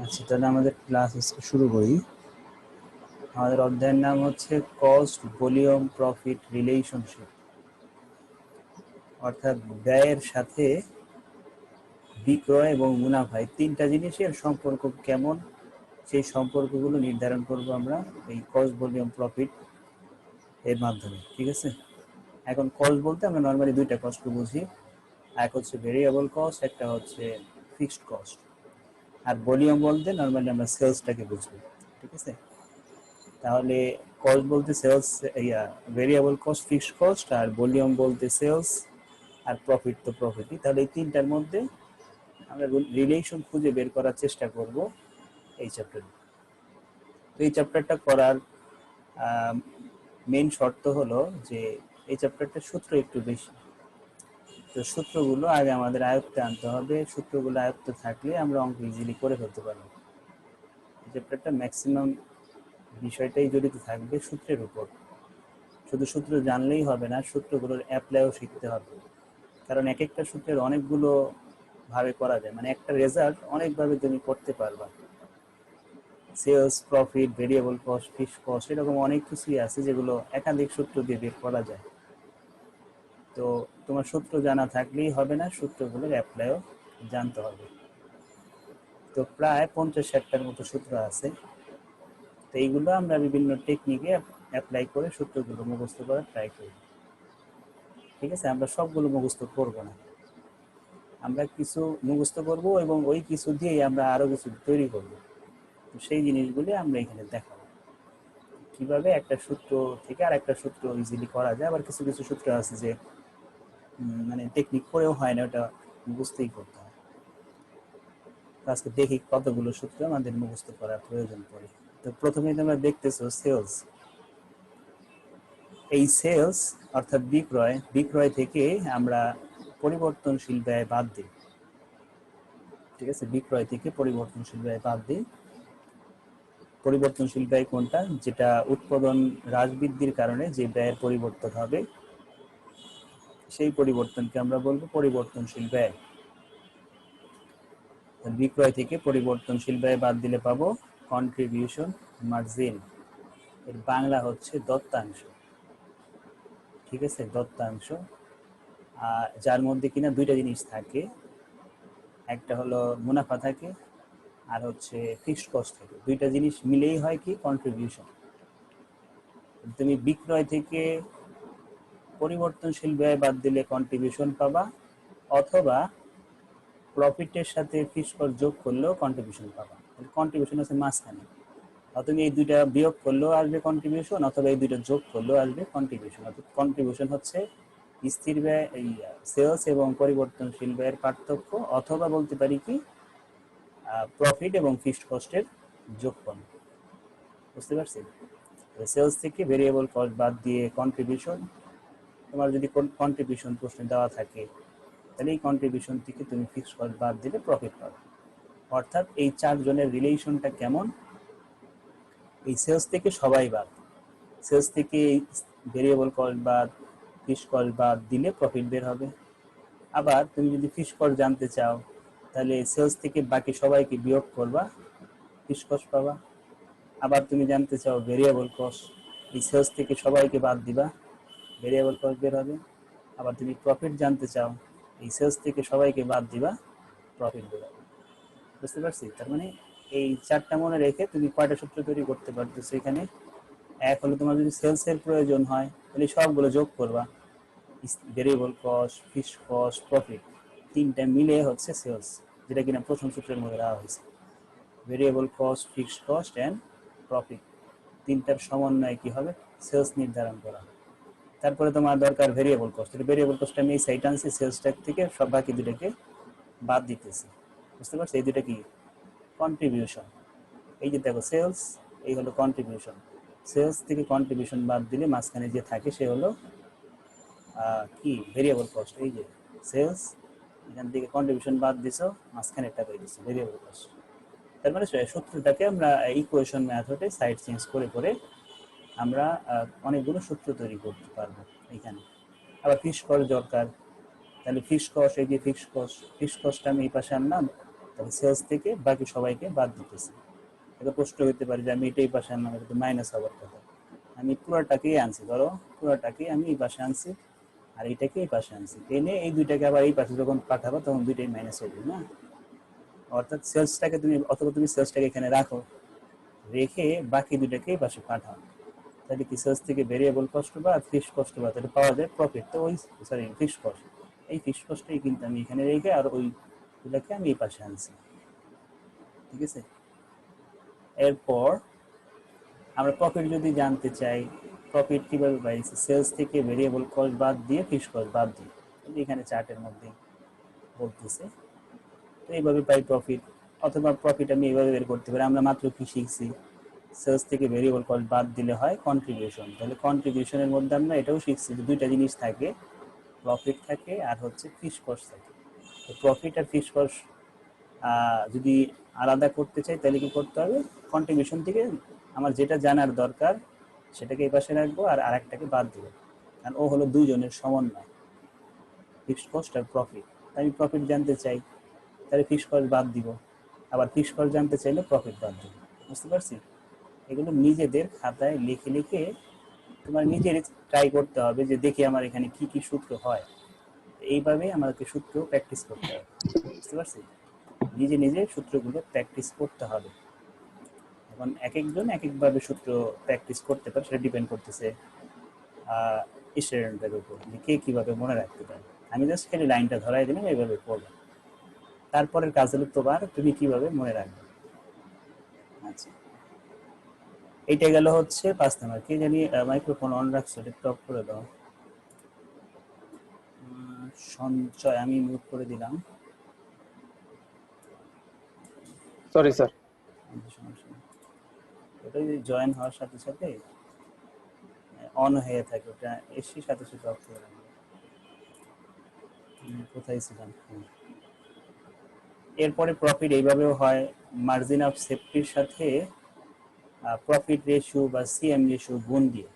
আচ্ছা, তাহলে আমাদের ক্লাস শুরু করি। আমাদের অধ্যায়ের নাম হচ্ছে কস্ট, ভলিউম, প্রফিট, রিলেশনশিপ। অর্থাৎ ব্যয়ের সাথে বিক্রয় এবং মুনাফা, এই তিনটা জিনিসের সম্পর্ক কেমন, সেই সম্পর্কগুলো নির্ধারণ করব আমরা এই কস্ট, ভলিউম, প্রফিট এর মাধ্যমে। ঠিক আছে। এখন কস্ট বলতে আমরা নর্মালি দুইটা কস্ট বুঝি, এক হচ্ছে ভেরিয়েবল কস্ট, একটা হচ্ছে ফিক্সড কস্ট। আর ভলিউম বলতে নর্মালি আমরা সেলসটাকে বুঝবো। ঠিক আছে। তাহলে কস্ট বলতে sales, variable cost, fixed cost, আর ভলিউম বলতে সেলস, আর প্রফিট তো প্রফিটই। তাহলে এই তিনটার মধ্যে আমরা রিলেশন খুঁজে বের করার চেষ্টা করব এই চ্যাপ্টারে। তো এই চ্যাপ্টারটা করার মেইন শর্ত হলো যে এই চ্যাপ্টারটার সূত্র একটু বেশি। তো সূত্রগুলো আগে আমাদের আয়ত্তে আনতে হবে। সূত্রগুলো আয়ত্তে থাকলে আমরা অঙ্ক ইজিলি করে ফেলতে পারবো। এই চ্যাপ্টারটা ম্যাক্সিমাম বিষয়টাই জড়িত থাকবে সূত্রের উপর। শুধু সূত্র জানলেই হবে না, সূত্রগুলোর অ্যাপ্লাইও শিখতে হবে। কারণ এক একটা সূত্রের অনেকগুলো ভাবে করা যায়, মানে একটা রেজাল্ট অনেকভাবে তুমি করতে পারবা। Sales, profit, variable cost, fixed cost, এরকম অনেক কিছুই আছে যেগুলো একাধিক সূত্র দিয়ে বের করা যায়। তো তোমার সূত্র জানা থাকলেই হবে না, সূত্রগুলোর অ্যাপ্লাইও জানতে হবে। তো প্রায় 50-60টার মতো সূত্র আছে। তো এইগুলো আমরা বিভিন্ন টেকনিকে অ্যাপ্লাই করে সূত্রগুলো মুখস্থ করার ট্রাই করি। ঠিক আছে। আমরা সবগুলো মুখস্থ করব না, আমরা কিছু মুখস্থ করব এবং ওই কিছু দিয়েই আমরা আরো কিছু তৈরি করব। তো সেই জিনিসগুলি আমরা এখানে দেখাবো, কিভাবে একটা সূত্র থেকে আর একটা সূত্র ইজিলি করা যায়। আবার কিছু কিছু সূত্র আছে যে মানে টেকনিক করেও হয় না, ওটা মুখস্থই করতে হয়। আজকে দেখি কতগুলো সূত্র আমাদের মুখস্থ করার প্রয়োজন পড়ে। তো প্রথমে তোমরা দেখতেছো সেলস। এই সেলস অর্থাৎ বিক্রয়, বিক্রয় থেকে আমরা পরিবর্তনশীল ব্যয় বাদ দিই। ঠিক আছে। বিক্রয় থেকে পরিবর্তনশীল ব্যয় বাদ দিই। পরিবর্তনশীল ব্যয় কোনটা? যেটা উৎপাদন হ্রাস বৃদ্ধির কারণে যে ব্যয়ের পরিবর্তন হবে, সেই পরিবর্তনকে আমরা বলবো পরিবর্তনশীল ব্যয়। বিক্রয় থেকে পরিবর্তনশীল ব্যয় বাদ দিলে পাবো কন্ট্রিবিউশন মার্জিন। এর বাংলা হচ্ছে দত্তাংশ। ঠিক আছে, দত্তাংশ। যার মধ্যে কিনা দুইটা জিনিস থাকে, একটা হলো মুনাফা থাকে আর হচ্ছে ফিক্সড কস্ট থাকে। দুইটা জিনিস মিলেই হয় কি কন্ট্রিবিউশন। তুমি বিক্রয় থেকে পরিবর্তনশীল ব্যয় বাদ দিলে কন্ট্রিবিউশন পাবা, অথবা প্রফিটের সাথে ফিক্সড কস্ট যোগ করলেও কন্ট্রিবিউশন পাবা। কন্ট্রিবিউশন হচ্ছে মাঝখানে। তুমি এই দুইটা বিয়োগ করলেও আসবে কন্ট্রিবিউশন, অথবা এই দুইটা যোগ করলেও আসবে কন্ট্রিবিউশন। অর্থাৎ কন্ট্রিবিউশন হচ্ছে স্থির ব্যয়, এই সেলস এবং পরিবর্তনশীল ব্যয়ের পার্থক্য, অথবা বলতে পারি কি প্রফিট এবং ফিক্সড কস্টের যোগফল। বুঝতে পারছি? সেলস থেকে ভেরিয়েবল কস্ট বাদ দিয়ে কন্ট্রিবিউশন। তোমার যদি কন্ট্রিবিউশন প্রশ্নে দেওয়া থাকে, তাহলে এই কন্ট্রিবিউশন থেকে তুমি ফিক্সড কস্ট বাদ দিলে প্রফিট পাবে। অর্থাৎ এই চারজনের রিলেশনটা কেমন? এই সেলস থেকে সবাই বাদ, সেলস থেকে ভেরিয়েবল কস্ট বাদ, ফিক্সড কস্ট বাদ দিলে প্রফিট বের হবে। আবার তুমি যদি ফিক্সড কস্ট জানতে চাও, তাহলে সেলস থেকে বাকি সবাইকে বিয়োগ করবা, ফিক্সড কস্ট পাবা। আবার তুমি জানতে চাও ভেরিয়েবল কস্ট, এই সেলস থেকে সবাইকে বাদ দিবা, ভেরিয়েবল কস্ট বের হবে। আবার তুমি প্রফিট জানতে চাও, এই সেলস থেকে সবাইকে বাদ দিবা, প্রফিট বের হবে। বুঝতে পারছি? তার মানে এই চারটা মনে রেখে তুমি কয়টা সূত্র তৈরি করতে পারতেছো এখানে? এক হলো তোমার যদি সেলসের প্রয়োজন হয়, তাহলে সবগুলো যোগ করবা, variable cost, fixed cost, profit, তিনটা মিলে হচ্ছে সেলস, যেটা কিনা প্রথম সূত্রের মধ্যে দেওয়া হয়েছে। Variable cost, fixed cost and profit, তিনটার সমন্বয়ে কি হবে? সেলস নির্ধারণ করা। তারপরে তোমার দরকার ভেরিয়েবল কস্ট। ভেরিয়েবল কস্ট আমি এই সাইড আনছি, সেলস ট্যাগ থেকে সব বাকি দুটাকে বাদ দিতেছি। বুঝতে পারছো? এই দুটা কি কন্ট্রিবিউশন। এই যে দেখো সেলস, এই হলো কন্ট্রিবিউশন। সেলস থেকে কন্ট্রিবিউশন বাদ দিলে মাঝখানে যে থাকে সে হলো কি ভেরিয়েবল কস্ট। এই যে সেলস, এখান থেকে কন্ট্রিবিউশন বাদ দিছো, মাঝখানে একটা পেয়ে দিচ্ছি ভেরিয়েবল কস্ট। তার মানে সূত্রটাকে আমরা ইকুয়েশন মেথডে সাইড চেঞ্জ করে করে আমরা অনেকগুলো সূত্র তৈরি করতে পারবো এখানে। আবার ফিক্সড কস্ট দরকার, তাহলে ফিক্সড কস্ট, এই যে ফিক্সড কস্ট আমি এই পাশে আনলাম, তাহলে সেলস থেকে বাকি সবাইকে বাদ দিতেছি। এটা প্রশ্ন হতে পারে যে আমি এটাই পাশে আনলাম, এটা তো মাইনাস হওয়ার কথা। আমি পুরোটাকেই আনছি, ধরো পুরোটাকেই আমি এই পাশে আনছি আর এইটাকে এই পাশে আনছি, এনে এই দুইটাকে আবার এই পাশে যখন পাঠাবো তখন দুইটাই মাইনাস হয়ে যাবে না। অর্থাৎ সেলসটাকে তুমি অথবা তুমি সেলসটাকে এখানে রাখো, রেখে বাকি দুইটাকে এই পাশে পাঠাও, তাহলে কি সেলস থেকে ভেরিয়েবল কস্ট বা ফিক্সড কস্ট বা তাহলে পাওয়া যায় প্রফিট। তো ওই সরি ফিক্সড কস্ট, এই ফিক্সড কস্টটাই কিন্তু আমি এখানে রেখে আর ওইগুলোকে আমি এই পাশে আনছি। ঠিক আছে, এরপর আমরা প্রফিট যদি জানতে চাই, প্রফিট কিভাবে পাইছি, সেলস থেকে ভেরিয়েবল কস্ট বাদ দিয়ে ফিক্সড কস্ট বাদ দিয়ে, এখানে চার্টের মধ্যে বলতেছে। তো এইভাবে পাই প্রফিট, অথবা প্রফিট আমি এইভাবে বের করতে পারি। আমরা মাত্র কি শিখছি, সেলস থেকে ভেরিয়েবল কস্ট বাদ দিলে হয় কন্ট্রিবিউশন। তাহলে কন্ট্রিবিউশনের মধ্যে আমরা এটাও শিখছি যে দুইটা জিনিস থাকে, প্রফিট থাকে আর হচ্ছে ফিক্সড কস্ট থাকে। তো প্রফিট আর ফিক্সড কস্ট যদি আলাদা করতে চাই তাহলে কি করতে হবে, কন্ট্রিবিউশন থেকে আমার যেটা জানার দরকার সেটাকে এই পাশে রাখবো আর আরেকটাকে বাদ দেবো, কারণ ও হলো দুইজনের সমন্বয়, ফিক্সড কস্ট আর প্রফিট। আমি প্রফিট জানতে চাই তাহলে ফিক্সড কস্ট বাদ দিব, আবার ফিক্সড কস্ট জানতে চাইলে প্রফিট বাদ দিব। বুঝতে পারছি? এগুলো নিজেদের খাতায় লিখে লিখে তোমার নিজেরই ট্রাই করতে হবে যে দেখি আমার এখানে কি কি সূত্র হয়। এইভাবে আমাদেরকে সূত্র প্র্যাকটিস করতে হবে। বুঝতে পারছি? নিজে নিজে সূত্রগুলো প্র্যাকটিস করতে হবে। এখন এক একজন এক একভাবে সূত্র প্র্যাকটিস করতে পারে, সেটা ডিপেন্ড করতেছে স্টুডেন্টদের উপর যে কে কীভাবে মনে রাখতে পারে। আমি জাস্ট খালি লাইনটা ধরাই দিলাম, এইভাবে পড়বে, তারপরের কাজ হলো তোমার তুমি কিভাবে মনে রাখবে। আচ্ছা, এইটা গেল হচ্ছে 5 নাম্বার। কে জানি মাইক্রোফোন অন রাখছো, এটা অফ করে দাও। সঞ্চয় আমি মিউট করে দিলাম। Sorry sir. ওটা যদি জয়েন হওয়ার সাথে সাথে অন হয়ে থাকে, ওটা এসে সাথে সাথে অফ করে রাখবে। কোথায় ছিলাম? এরপরে প্রফিট এইভাবেও হয়, মার্জিন অফ সেফটির সাথে প্রফিট রেশিও বা সিএম রেশিও গুণ দিয়ে।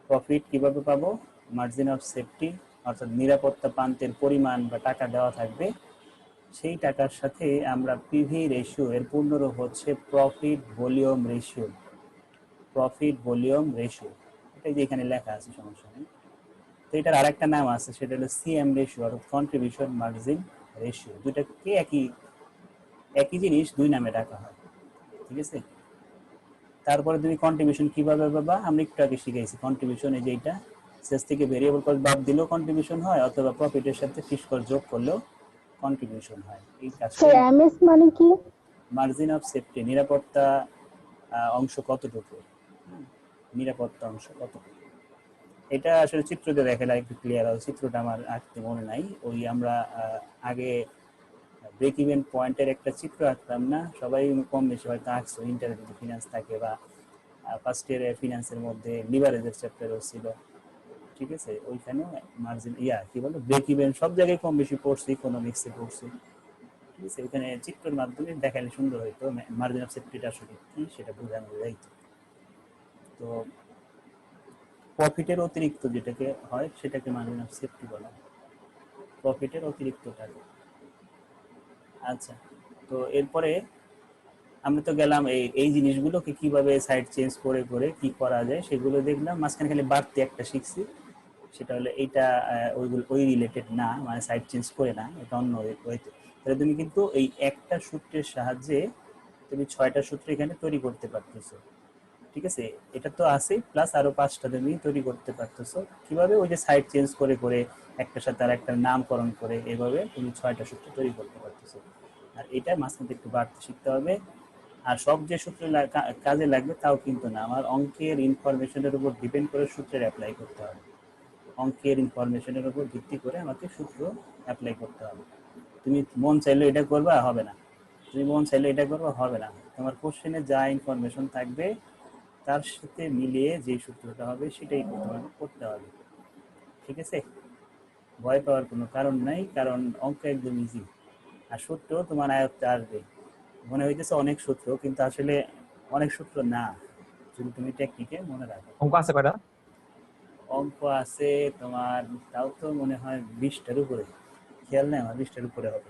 প্রফিট কিভাবে পাবো, মার্জিন অফ সেফটি অর্থাৎ নিরাপত্তা প্রান্তের পরিমাণ বা টাকা দেওয়া থাকবে, সেই টাকার সাথে আমরা পিভি রেশিও, এর পূর্ণরূপ হচ্ছে profit volume ratio. Profit volume ratio, এটাই যে এখানে লেখা আছে, সমস্যা নেই। তো এটার আরেকটা নাম আছে, সেটা হলো সিএম রেশিও অর্থাৎ কন্ট্রিবিউশন মার্জিন রেশিও। দুইটাকে একই জিনিস দুই নামে রাখা হয়। ঠিক আছে, তারপরে তুমি কন্ট্রিবিউশন কিভাবে পাবা, আমরা একটু আগে শিখাইছি। কন্ট্রিবিউশন এই যে এটা, সেলস থেকে ভেরিয়েবল কস্ট বাদ দিলেও কন্ট্রিবিউশন হয়, অথবা প্রফিটের সাথে ফিক্সড কস্ট যোগ করলেও কন্ট্রিবিউশন হয়। এই কাজটা এমএস মানে কি? মার্জিন অফ সেফটি, নিরাপত্তা অংশ কতটুকু, নিরাপত্তা অংশ কতটুকু। এটা আসলে চিত্রতে দেখালে একটু ক্লিয়ার হবে, চিত্রটা আমার আঁকতে মনে নাই। ওই আমরা আগে ব্রেক ইভেন পয়েন্টের একটা চিত্র আঁকতাম না, সবাই কম বেশি হয়তো আঁকছো, ইন্টারনেট ফিনান্স থাকে বা ফার্স্ট ইয়ারে ফিনান্সের মধ্যে লিভারেজের চ্যাপ্টারও ছিল। ঠিক আছে, ওইখানে মার্জিন কি বলো ব্রেক ইভেন সব জায়গায় কম বেশি পড়ছি, ইকোনমিক্সে পড়ছি। ঠিক আছে, ওইখানে চিত্রের মাধ্যমে দেখালে সুন্দর হইতো, মার্জিন অফ সেফটিটা আসলে কি সেটা বোঝানো যাইতো। তো প্রফিটের অতিরিক্ত যেটাকে হয় সেটাকে মার্জিন অফ সেফটি বলা হয়, প্রফিটের অতিরিক্ত টাকা। আচ্ছা, তো এরপরে আমরা তো গেলাম এই জিনিসগুলোকে কিভাবে সাইড চেঞ্জ করে করে কি করা যায় সেগুলো দেখলাম। মাঝখানে খালি বাড়তি একটা শিখছি, সেটা হলো এইটা ওইগুলো ওই রিলেটেড না, মানে সাইড চেঞ্জ করে না, এটা অন্য ওয়েতে। তাহলে তুমি কিন্তু এই একটা সূত্রের সাহায্যে তুমি 6টা সূত্র এখানে তৈরি করতে পারতেছো। ঠিক আছে, এটা তো আছে প্লাস আরো 5টা তুমি তৈরি করতে পারতেছো। কিভাবে, ওই যে সাইড চেঞ্জ করে করে একটার সাথে আর একটা নামকরণ করে, এভাবে তুমি 6টা সূত্র তৈরি করতে পারতেছো। আর এটা মাঝখানে একটু বাড়তে শিখতে হবে। আর সব যে সূত্র কাজে লাগবে তাও কিন্তু না, আমার অঙ্কের ইনফরমেশনের উপর ডিপেন্ড করে সূত্রের অ্যাপ্লাই করতে হবে। অঙ্কের ইনফরমেশনের উপর ভিত্তি করে আমাকে সূত্র অ্যাপ্লাই করতে হবে। তুমি মন চাইলে এটা করবা, হবে না। তুমি মন চাইলে এটা করবা, হবে না। তোমার কোশ্চেনে যা ইনফরমেশন থাকবে তার সাথে মিলিয়ে যে সূত্রটা হবে সেটাই করতে হবে। ঠিক আছে, ভয় পাওয়ার কোনো কারণ নাই, কারণ অঙ্ক একদম ইজি। আর সূত্র তোমার আয়ত্তে আসবে। মনে হইতেছে অনেক সূত্র, কিন্তু আসলে অনেক সূত্র না, যদি তুমি টেকনিকে মনে রাখো। অঙ্ক আছে কয়টা? অঙ্ক আছে তোমার তাও তো মনে হয় 20টার উপরে, খেয়াল নেই আমার, 20টার উপরে হবে।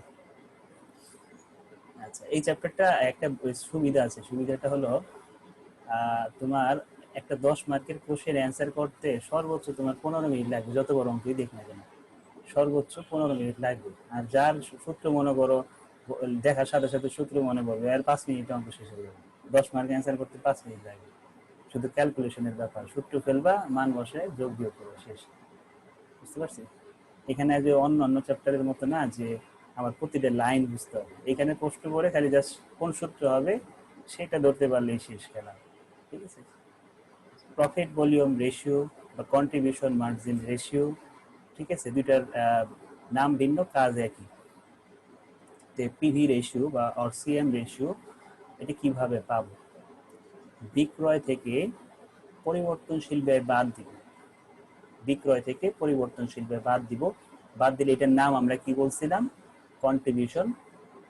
আচ্ছা, এই চ্যাপ্টারটা একটা সুবিধা আছে, সুবিধাটা হলো তোমার একটা 10 মার্কের কোশ্চেন অ্যান্সার করতে সর্বোচ্চ তোমার 15 মিনিট লাগবে, যত বড় অঙ্কই দেখ না কেন সর্বোচ্চ 15 মিনিট লাগবে। আর যার সূত্র মনে করো দেখার সাথে সাথে সূত্র মনে পড়বে আর 5 মিনিটে অঙ্ক শেষ হয়ে যাবে। 10 মার্ক অ্যান্সার করতে 5 মিনিট লাগবে, শুধু ক্যালকুলেশনের ব্যাপার, সূত্র ফেলবা, মান বসে, যোগ বিয়োগ করবে, শেষ। বুঝতে পারছি? এখানে যে অন্য অন্য চ্যাপ্টারের মতো না যে আমার প্রতিটা লাইন বুঝতে হবে, এখানে প্রশ্ন করে খালি জাস্ট কোন সূত্র হবে সেটা ধরতে পারলেই শেষ খেলা। ঠিক আছে? প্রফিট ভলিউম রেশিও বা কন্ট্রিবিউশন মার্জিন রেশিও, ঠিক আছে, দুইটার নাম ভিন্ন, কাজ একই। পিভি রেশিও বা সিএম রেশিও, এটা কিভাবে পাবো? বিক্রয় থেকে পরিবর্তনশীল ব্যয় বাদ দিব, বিক্রয় থেকে পরিবর্তনশীল ব্যয় বাদ দিব, বাদ দিলে এটার নাম আমরা কি বলছিলাম? কন্ট্রিবিউশন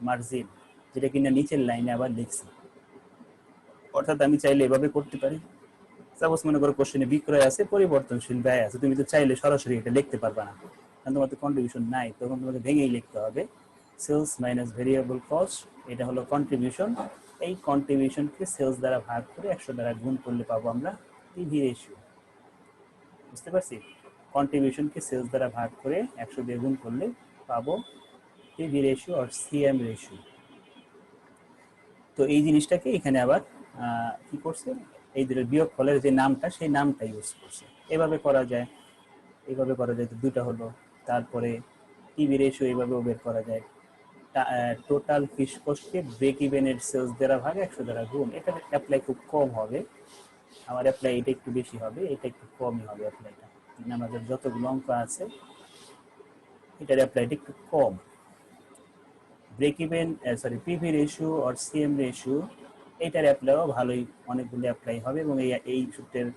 মার্জিন, যেটা কিনা নিচের লাইনে আবার লিখছি। অর্থাৎ আমি চাইলে এভাবে করতে পারি, সাপোজ মনে করো কোশ্চেনে বিক্রয় আছে, পরিবর্তনশীল ব্যয় আছে, তুমি তো চাইলে সরাসরি এটা লিখতে পারবে না, কারণ তোমার তো কন্ট্রিবিউশন নাই, তখন তোমাকে ভেঙেই লিখতে হবে। সেলস মাইনাস ভেরিয়েবল কস্ট, এটা হলো কন্ট্রিবিউশন। এই কন্ট্রিবিউশনকে সেলস দ্বারা ভাগ করে 100 দ্বারা গুণ করলে পাবো আমরা পিভি রেশিও। বুঝতে পারছি? কন্ট্রিবিউশনকে সেলস দ্বারা ভাগ করে 100 দিয়ে গুণ করলে পাবো পিভি রেশিও আর সিএম রেশিও। তো এই জিনিসটাকে এখানে আবার কি করছে, এই দুটোর বিয়োগ ফলের যে নামটা, সেই নামটা ইউজ করছে। এভাবে করা যায়, এইভাবে করা যায়, তো দুটা হলো। তারপরে পিভি রেশিও এইভাবেও বের করা যায়, টোটাল ফিশ কস্টকে ব্রেক ইভেনের সেলস দ্বারা ভাগ 100 দ্বারা গুণ। এটা অ্যাপ্লাই খুব কম হবে, আমার অ্যাপ্লাই এটা একটু বেশি হবে, এটা একটু কমই হবে অ্যাপ্লাইটা। আমাদের যতগুলো অঙ্ক আছে এটার অ্যাপ্লাইটা একটু কম। ব্রেক ইভেন পিভি রেশিও আর সিএম রেশিও, এটার অ্যাপ্লাইও ভালোই, অনেকগুলো অ্যাপ্লাই হবে এবং এই সূত্রের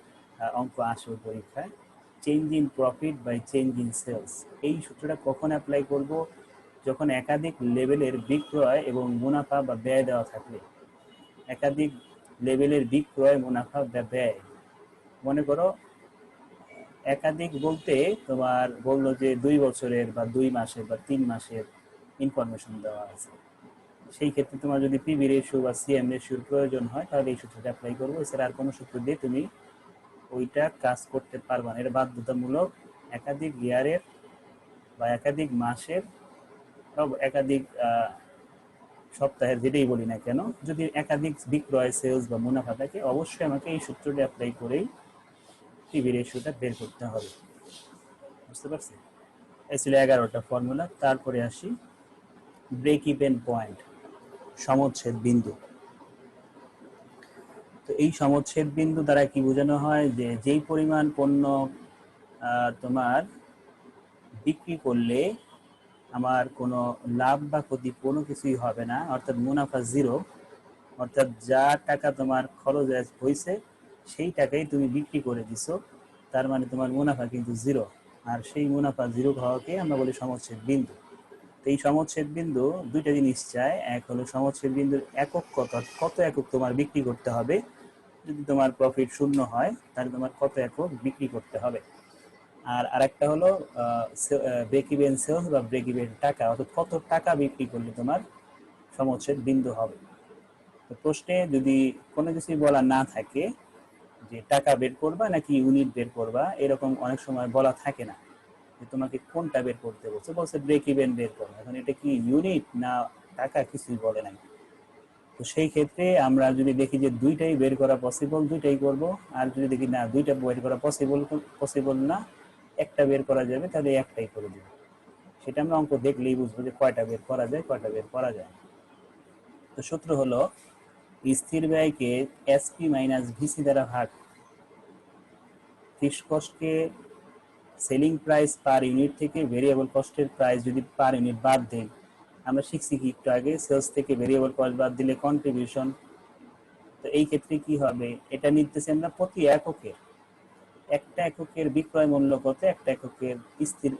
অঙ্ক আসবে পরীক্ষায়। Change in profit by change in sales, এই সূত্রটা কখন অ্যাপ্লাই করব? যখন একাধিক লেভেলের বিক্রয় এবং মুনাফা বা ব্যয় দেওয়া থাকবে। একাধিক লেভেলের বিক্রয়, মুনাফা বা ব্যয়, মনে করো একাধিক বলতে তোমার বললো যে 2 বছরের বা 2 মাসের বা 3 মাসের ইনফরমেশন দেওয়া আছে, সেই ক্ষেত্রে তোমার যদি পিভি রেশিও বা সিএম রেশিওর প্রয়োজন হয় তাহলে এই সূত্রটা অ্যাপ্লাই করবো। এছাড়া আর কোনো সূত্র দিয়ে তুমি ওইটা কাজ করতে পারবা না, এটা বাধ্যতামূলক। একাধিক ইয়ারের বা একাধিক মাসের বা একাধিক সপ্তাহের, যেটাই বলি না কেন, যদি একাধিক বিক্রয়, সেলস বা মুনাফা থাকে, অবশ্যই আমাকে এই সূত্রটা অ্যাপ্লাই করেই পিভি রেশিওটা বের করতে হবে। বুঝতে পারছি? এই ছিল 11টা ফর্মুলা। তারপরে আসি ব্রেক ইভেন পয়েন্ট, সমচ্ছেদ বিন্দু। তো এই সমচ্ছেদ বিন্দু দ্বারা কি বোঝানো হয়? যে যেই পরিমাণ পণ্য তোমার বিক্রি করলে আমার কোনো লাভ বা ক্ষতি কোনো কিছুই হবে না, অর্থাৎ মুনাফা জিরো, অর্থাৎ যা টাকা তোমার খরচ হয়েছে সেই টাকাই তুমি বিক্রি করে দিছো, তার মানে তোমার মুনাফা কিন্তু জিরো। আর সেই মুনাফা জিরো হওয়াকে আমরা বলি সমচ্ছেদ বিন্দু। তো এই সমচ্ছেদ বিন্দু দুইটা জিনিস চায়, এক হলো সমচ্ছেদ বিন্দুর একক কত একক তোমার বিক্রি করতে হবে, যদি তোমার প্রফিট শূন্য হয় তাহলে তোমার কত একক বিক্রি করতে হবে। আর আরেকটা হলো ব্রেক ইভেন সেলস বা ব্রেক ইভেন টাকা, অর্থাৎ কত টাকা বিক্রি করলে তোমার সমচ্ছেদ বিন্দু হবে। তো প্রশ্নে যদি কোনো কিছুই বলা না থাকে যে টাকা বের করবা নাকি ইউনিট বের করবা, এরকম অনেক সময় বলা থাকে না যে তোমাকে কোনটা বের করতে বলছে, বলছে ব্রেক ইভেন বের করো, এখন এটা কি ইউনিট না টাকা কিছুই বলে নাই। তো সেই ক্ষেত্রে আমরা যদি দেখি যে দুইটাই বের করা পসিবল, দুইটাই করব। আর যদি দেখি না দুইটা বের করা পসিবল না, একটা বের করা যাবে, তাহলে একটাই করে দিব। সেটা আমরা অঙ্ক দেখলেই বুঝবো যে কয়টা বের করা যায়, কয়টা বের করা যায়। তো সূত্র হলো স্থির ব্যয়কে এসপি মাইনাস ভিসি দ্বারা ভাগ, ফিক্সড কস্টকে সেলিং প্রাইস পার ইউনিট থেকে ভেরিয়েবল কস্টের প্রাইস যদি পার ইউনিট বাদ দেই, আমরা শিখছি কি একটু আগে, সেলস থেকে ভেরিয়েবল কস্ট বাদ দিলে কন্ট্রিবিউশন। তো এই ক্ষেত্রে কি হবে, এটা নিতেছি আমরা প্রতি এককের, একটা এককের বিক্রয় মূল্য কত, একটা এককের স্থির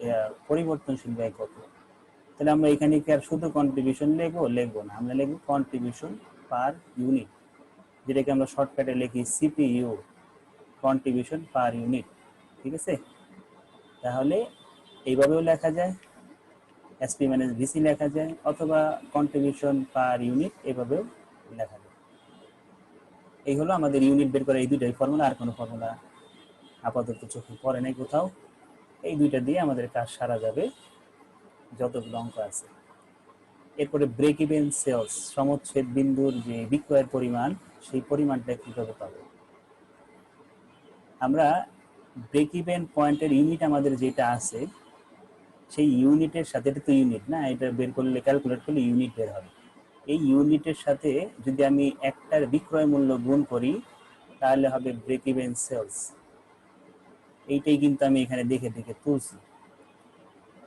পরিবর্তনশীল ব্যয় কত। তাহলে আমরা এখানে কি আর শুধু কন্ট্রিবিউশন লিখবো না, আমরা লিখবো কন্ট্রিবিউশন পার ইউনিট, যেটাকে আমরা শর্টকাটে লিখি সিপিইউ, কন্ট্রিবিউশন পার ইউনিট। ঠিক আছে? তাহলে এইভাবেও লেখা যায়। এসপি মাইনাস ভিসি লেখা যায়, অথবা কন্ট্রিবিউশন পার ইউনিট এভাবেও লেখা যায়। এই হলো আমাদের ইউনিট বের করা এই দুইটাই ফর্মুলা, আর কোনো ফর্মুলা আপাতত চোখে পড়ে নাই কোথাও। এই দুইটা দিয়ে আমাদের কাজ সারা যাবে যতগুলো অঙ্ক আছে। এরপরে ব্রেক ইভেন সেলস, সমচ্ছেদ বিন্দুর যে বিক্রয়ের পরিমাণ, সেই পরিমাণটা কিভাবে পাবো আমরা। ব্রেক ইভেন পয়েন্টের ইউনিট আমাদের যেটা আছে, সেই ইউনিটের সাথে, এটা তো ইউনিট না, এটা বের করলে ক্যালকুলেট করলে ইউনিট বের হবে। এই ইউনিটের সাথে যদি আমি একটার বিক্রয় মূল্য গুণ করি তাহলে হবে ব্রেক ইভেন সেলস। এইটাই কিন্তু আমি এখানে দেখে দেখে তুলছি,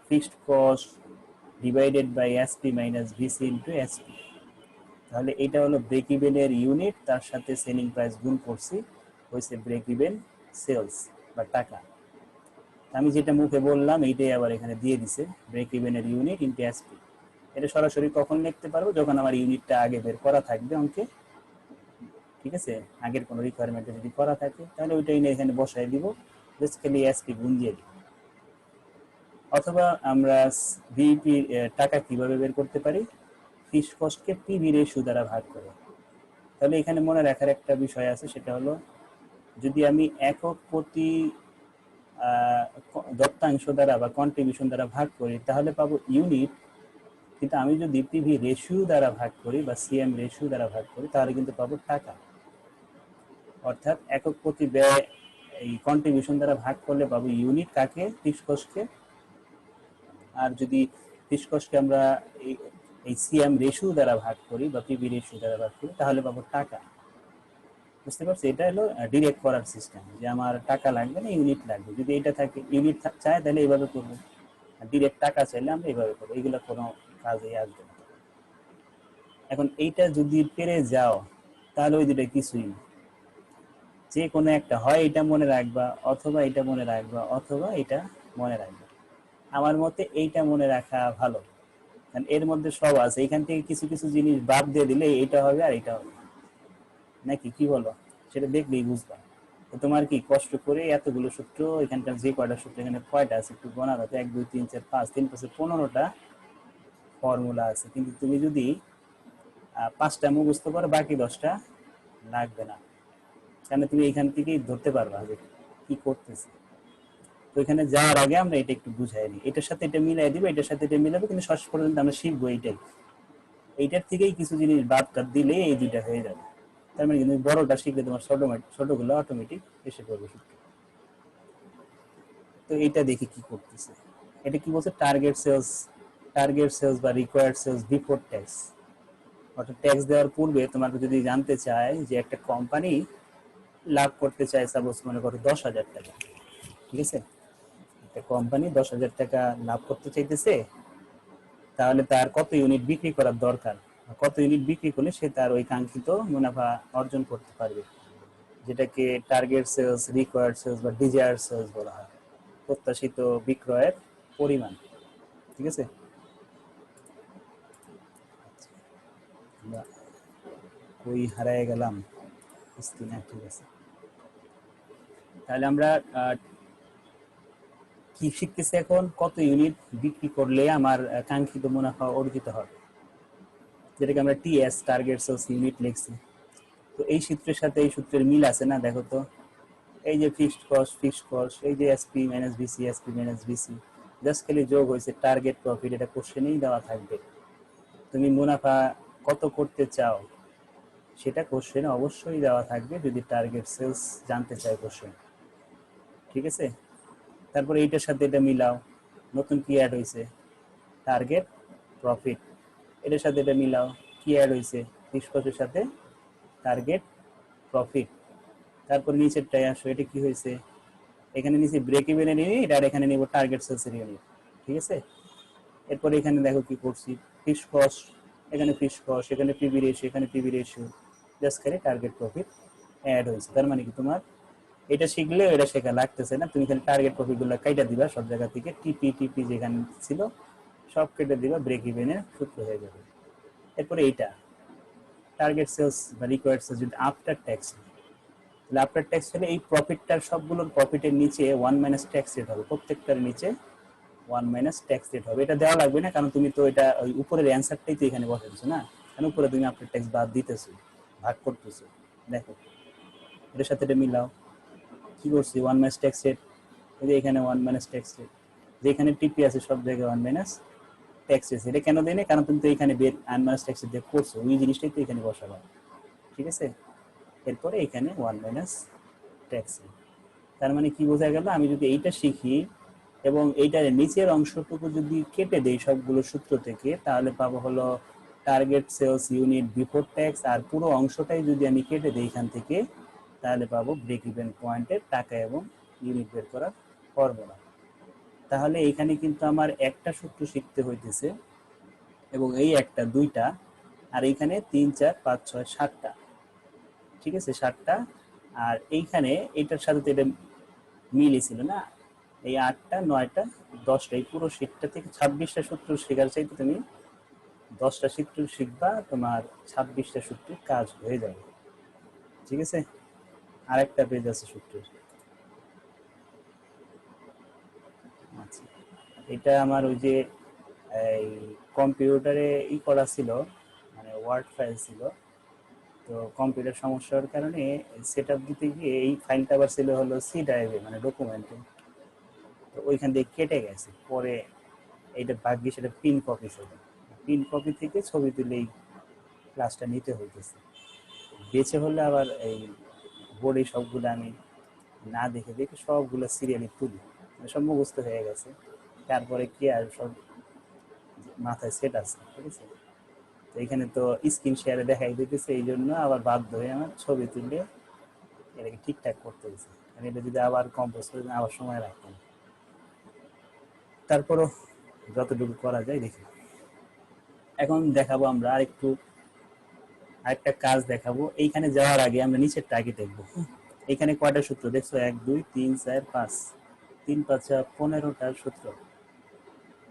fixed cost divided by SP minus VC into SP. তাহলে এটা হলো ব্রেক ইভেনের ইউনিট, তার সাথে সেলিং প্রাইস গুণ করছি, হয়েছে ব্রেক ইভেন সেলস বা টাকা। আমি যেটা মুখে বললাম এইটাই আবার এখানে দিয়ে দিছে, ব্রেক ইভেনের ইউনিট ইন্টু এসপি। এটা সরাসরি কখন লিখতে পারবো, যখন আমার ইউনিটটা আগে বের করা থাকবে অঙ্কে, ঠিক আছে। আগের কোনো রিকোয়ারমেন্টে যদি করা থাকে তাহলে ওইটাই এখানে বসাই দিব, জাস্ট খালি এসপি গুণ দিয়ে দিব। অথবা আমরা ভিপি টাকা কিভাবে বের করতে পারি, ফিক্সড কস্টকে পিভি রেশিও দ্বারা ভাগ করে। তাহলে এখানে মনে রাখার একটা বিষয় আছে, সেটা হলো যদি আমি একক প্রতি দত্তাংশ দ্বারা বা কন্ট্রিবিউশন দ্বারা ভাগ করি তাহলে পাবো ইউনিট, কিন্তু আমি যদি পিভি রেশিও দ্বারা ভাগ করি বা সিএম রেশিও দ্বারা ভাগ করি তাহলে কিন্তু পাবো টাকা। অর্থাৎ একক প্রতি ব্যয় এই কন্ট্রিবিউশন দ্বারা ভাগ করলে পাবো ইউনিট, কাকে, ফিক্সড কস্টকে। আর যদি ফিক্সড কস্টকে আমরা এই সিএম রেশিও দ্বারা ভাগ করি বা পিভি রেশিও দ্বারা ভাগ করি তাহলে পাবো টাকা। বুঝতে পারছি, এটা হলো ডিরেক্ট করার সিস্টেম, যে আমার টাকা লাগবে না ইউনিট লাগবে। যদি এটা থাকে ইউনিট চায় তাহলে এইভাবে করবো, আর ডিরেক্ট টাকা চাইলে আমরা এইভাবে করবো, এইগুলো কোনো কাজেই আসবে না। এখন এইটা যদি পেরে যাও তাহলে ওই দুটো কিছুই না, যে কোনো একটা হয় এটা মনে রাখবা, অথবা এটা মনে রাখবা, অথবা এটা মনে রাখবা। আমার মতে এইটা মনে রাখা ভালো, কারণ এর মধ্যে সব আছে। এখান থেকে কিছু কিছু জিনিস বাদ দিয়ে দিলে এটা হবে আর এটা হবে, নাকি কি বলো, সেটা দেখলেই বুঝবা। তো তোমার কি কষ্ট করে এতগুলো সূত্র, এখানকার যে কয়টা সূত্র, এখানে কয়টা আছে একটু গোনা হতো, 1 2 3 4 5 3 5 15টা ফর্মুলা আছে, কিন্তু তুমি যদি 5টা মুখস্থ করো বাকি 10টা লাগবে না, কারণ তুমি এখান থেকেই ধরতে পারবা যে কি করতেছে। তো এখানে যাওয়ার আগে আমরা এটা একটু বুঝাই নিই, এটার সাথে এটা মিলাই দিব, এটার সাথে এটা মিলাবো, কিন্তু শেষ পর্যন্ত আমরা শিখবো এইটাই। এইটার থেকেই কিছু জিনিস বাদ কাট দিলে এই দুইটা হয়ে যাবে। তার মানে কিন্তু বড়টা শিখলে তোমার ছোটগুলো অটোমেটিক এসে পড়বে শিখতে। তো এইটা দেখি কি করতেছে, এটা কি বলছে, টার্গেট সেলস বা রিকোয়ার্ড সেলস বিফোর ট্যাক্স। অর্থাৎ ট্যাক্স দেওয়ার পূর্বে তোমাকে যদি জানতে চায় যে একটা কোম্পানি লাভ করতে চায়, সাপোজ মনে করো 10,000 টাকা, ঠিক আছে, একটা কোম্পানি 10,000 টাকা লাভ করতে চাইতেছে, তাহলে তার কত ইউনিট বিক্রি করার দরকার, কত ইউনিট বিক্রি করলে সে তার ওই কাঙ্ক্ষিত মুনাফা অর্জন করতে পারবে, যেটাকে টার্গেট সেলস, রিকোয়ার্ড সেলস বা ডিজায়ার সেলস বলা হয়, প্রত্যাশিত বিক্রয়ের পরিমাণ, ঠিক আছে। কই হারায় গেলাম, স্ক্রিনে, ঠিক আছে। তাহলে আমরা কি শিখতেছি এখন, কত ইউনিট বিক্রি করলে আমার কাঙ্ক্ষিত মুনাফা অর্জিত হবে, যেটাকে আমরা টিএস, টার্গেট সেলস ইউনিট লিখছি। তো এই সূত্রের সাথে এই সূত্রের মিল আছে না, দেখো তো। এই যে ফিক্সড কস্ট, এই যে SP minus VC, SP minus VC, just খালি যোগ হয়েছে টার্গেট প্রফিট, এটা কোশ্চেনেই দেওয়া থাকবে। তুমি মুনাফা কত করতে চাও সেটা কোশ্চেনে অবশ্যই দেওয়া থাকবে, যদি টার্গেট সেলস জানতে চায় কোশ্চেন, ঠিক আছে। তারপরে এইটার সাথে এটা মিলাও, নতুন কি অ্যাড হয়েছে, টার্গেট প্রফিট। এটার সাথে এটা মিলাও, কি অ্যাড হয়েছে, ফিক্সড কস্টের সাথে টার্গেট প্রফিট। তারপর নিচেরটায় আসো, এটা কি হয়েছে, এখানে নিচে ব্রেক ইভেনের ইউনিট আর এখানে নিব টার্গেট সেলসের ইউনিট, ঠিক আছে। এরপর এখানে দেখো কি করছি, ফিক্সড কস্ট, এখানে ফিক্সড কস্ট, এখানে পিভি রেশিও, এখানে পিভি রেশিও, জাস্ট খালি টার্গেট প্রফিট অ্যাড হয়েছে। তার মানে কি তোমার এটা শিখলে এটা শেখা লাগতেছে না, তুমি খালি টার্গেট প্রফিট গুলো কাইটা দিবা সব জায়গা থেকে, টিপি যেখানে ছিল সব কেটে দিবা, ব্রেক ইভেনের সূত্র হয়ে যাবে। এরপরে এইটা টার্গেট সেলস বা রিকোয়ার্ড সেলস যদি আফটার ট্যাক্স, তাহলে আফটার ট্যাক্স হলে এই প্রফিটটার সবগুলোর প্রফিটের নিচে 1 মাইনাস ট্যাক্স রেট হবে, প্রত্যেকটার নিচে 1 মাইনাস ট্যাক্স রেট হবে। এটা দেওয়া লাগবে না, কারণ তুমি তো এটা ওই উপরের অ্যান্সারটাই তো এখানে বসাইছো না, কারণ উপরে তুমি আফটার ট্যাক্স বাদ দিতেছো, ভাগ করতেছো। দেখো এটার সাথে এটা মিলাও, কি করছি 1 মাইনাস ট্যাক্স রেট, এই যে এখানে 1 মাইনাস ট্যাক্স রেট, যেখানে টিপি আছে সব জায়গায় 1 মাইনাস ট্যাক্স রেট। এটা কেন দেয় না, কারণ তুমি তো এখানে বের 1 মাইনাস ট্যাক্স রেট দিয়ে করছো, ওই জিনিসটাই তো এখানে বসাবো। ঠিক আছে, এরপরে এখানে 1 মাইনাস ট্যাক্স রেট। তার মানে কি বোঝা গেল, আমি যদি এইটা শিখি এবং এইটার নিচের অংশটুকু যদি কেটে দেই সবগুলো সূত্র থেকে, তাহলে পাবো হলো target sales unit before tax, আর পুরো অংশটাই যদি আমি কেটে দিই এখান থেকে, তাহলে পাবো ব্রেক ইভেন পয়েন্টের টাকা এবং ইউনিট বের করার ফর্মুলা। তাহলে এখানে কিন্তু আমার একটা সূত্র শিখতে হইতেছে, এবং এই একটা দুইটা, আর এইখানে 3 4 5 6 7টা। ঠিক আছে, 7টা। আর এইখানে এটার সাথে তো এটা মিলই ছিল না, এই 8টা 9টা 10টা, এই পুরো শীটটা থেকে 26টা সূত্র শেখার চাইতে তুমি 10টা সূত্র শিখবা, তোমার 26টা সূত্রের কাজ হয়ে যাবে। ঠিক আছে, আরেকটা পেজ আছে সূত্রের। আচ্ছা, এটা আমার ওই যে এই কম্পিউটারে করা ছিল, মানে ওয়ার্ড ফাইল ছিল, তো কম্পিউটার সমস্যার কারণে সেট আপ দিতে গিয়ে এই ফাইলটা আবার ছিল হলো সি ড্রাইভে, মানে ডকুমেন্টে, তো ওইখান থেকে কেটে গেছে। পরে এইটা ভাগ্যে সেটা পিন কপি ছিল, পিন কপি থেকে ছবি তুলে এই ক্লাসটা নিতে হইতেছে। বেঁচে হলে আবার এই বোর্ডে সবগুলো আমি না দেখে দেখে সবগুলো সিরিয়ালি তুলি, সব মুখস্থ হয়ে গেছে। তারপরে কি আর সব মাথায় সেট আছে। ঠিক আছে, তো এখানে তো স্ক্রিন শেয়ারে দেখাই দিতেছে, এই জন্য আবার বাধ্য হয়ে আমার ছবি তুলে এটাকে ঠিকঠাক করতে হয়েছে। আর এটা যদি আবার কম্পোজ করে আবার সময় রাখতাম। তারপরও যতটুকু করা যায় দেখি। এখন দেখাবো আমরা আরেকটা কাজ দেখাবো। এইখানে যাওয়ার আগে আমরা নিচেরটা আগে দেখবো। এখানে কয়টা সূত্র দেখছো, 1 2 3 4 5, 3 5 15টা সূত্র।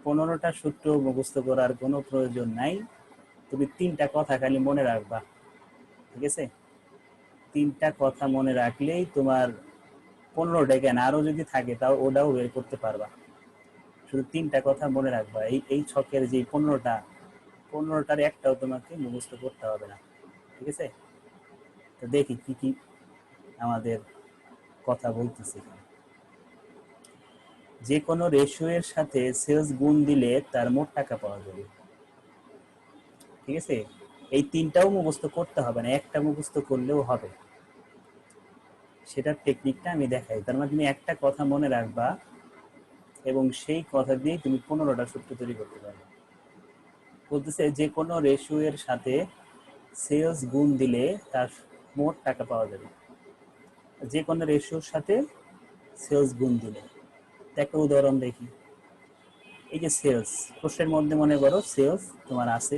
15টা সূত্র মুখস্থ করার কোনো প্রয়োজন নাই, তুমি 3টা কথা খালি মনে রাখবা। ঠিক আছে, 3টা কথা মনে রাখলেই তোমার 15টা, কেন আরো যদি থাকে তাও ওটাও বের করতে পারবা। শুধু 3টা কথা মনে রাখবা। এই ছকের যে 15টার একটাও তোমাকে মুখস্থ করতে হবে না। ঠিক আছে, তো দেখি কি কি আমাদের কথা বলতেছি। যে কোনো রেশিও এর সাথে সেলস গুণ দিলে তার মোট টাকা পাওয়া যাবে। ঠিক আছে, এই 3টাও মুখস্থ করতে হবে না, একটা মুখস্থ করলেও হবে। সেটার টেকনিকটা আমি দেখাই। তার মানে তুমি একটা কথা মনে রাখবা এবং সেই কথা দিয়ে তুমি 15টা সূত্র তৈরি করতে পারবে। বলতেছে যে কোনো রেশিও এর সাথে সেলস গুণ দিলে তার মোট টাকা পাওয়া যাবে। যে কোনো রেশিওর সাথে সেলস গুণ দিলে, একটা উদাহরণ দেখি। এই যে সেলস, প্রশ্নের মধ্যে মনে করো সেলস তোমার আছে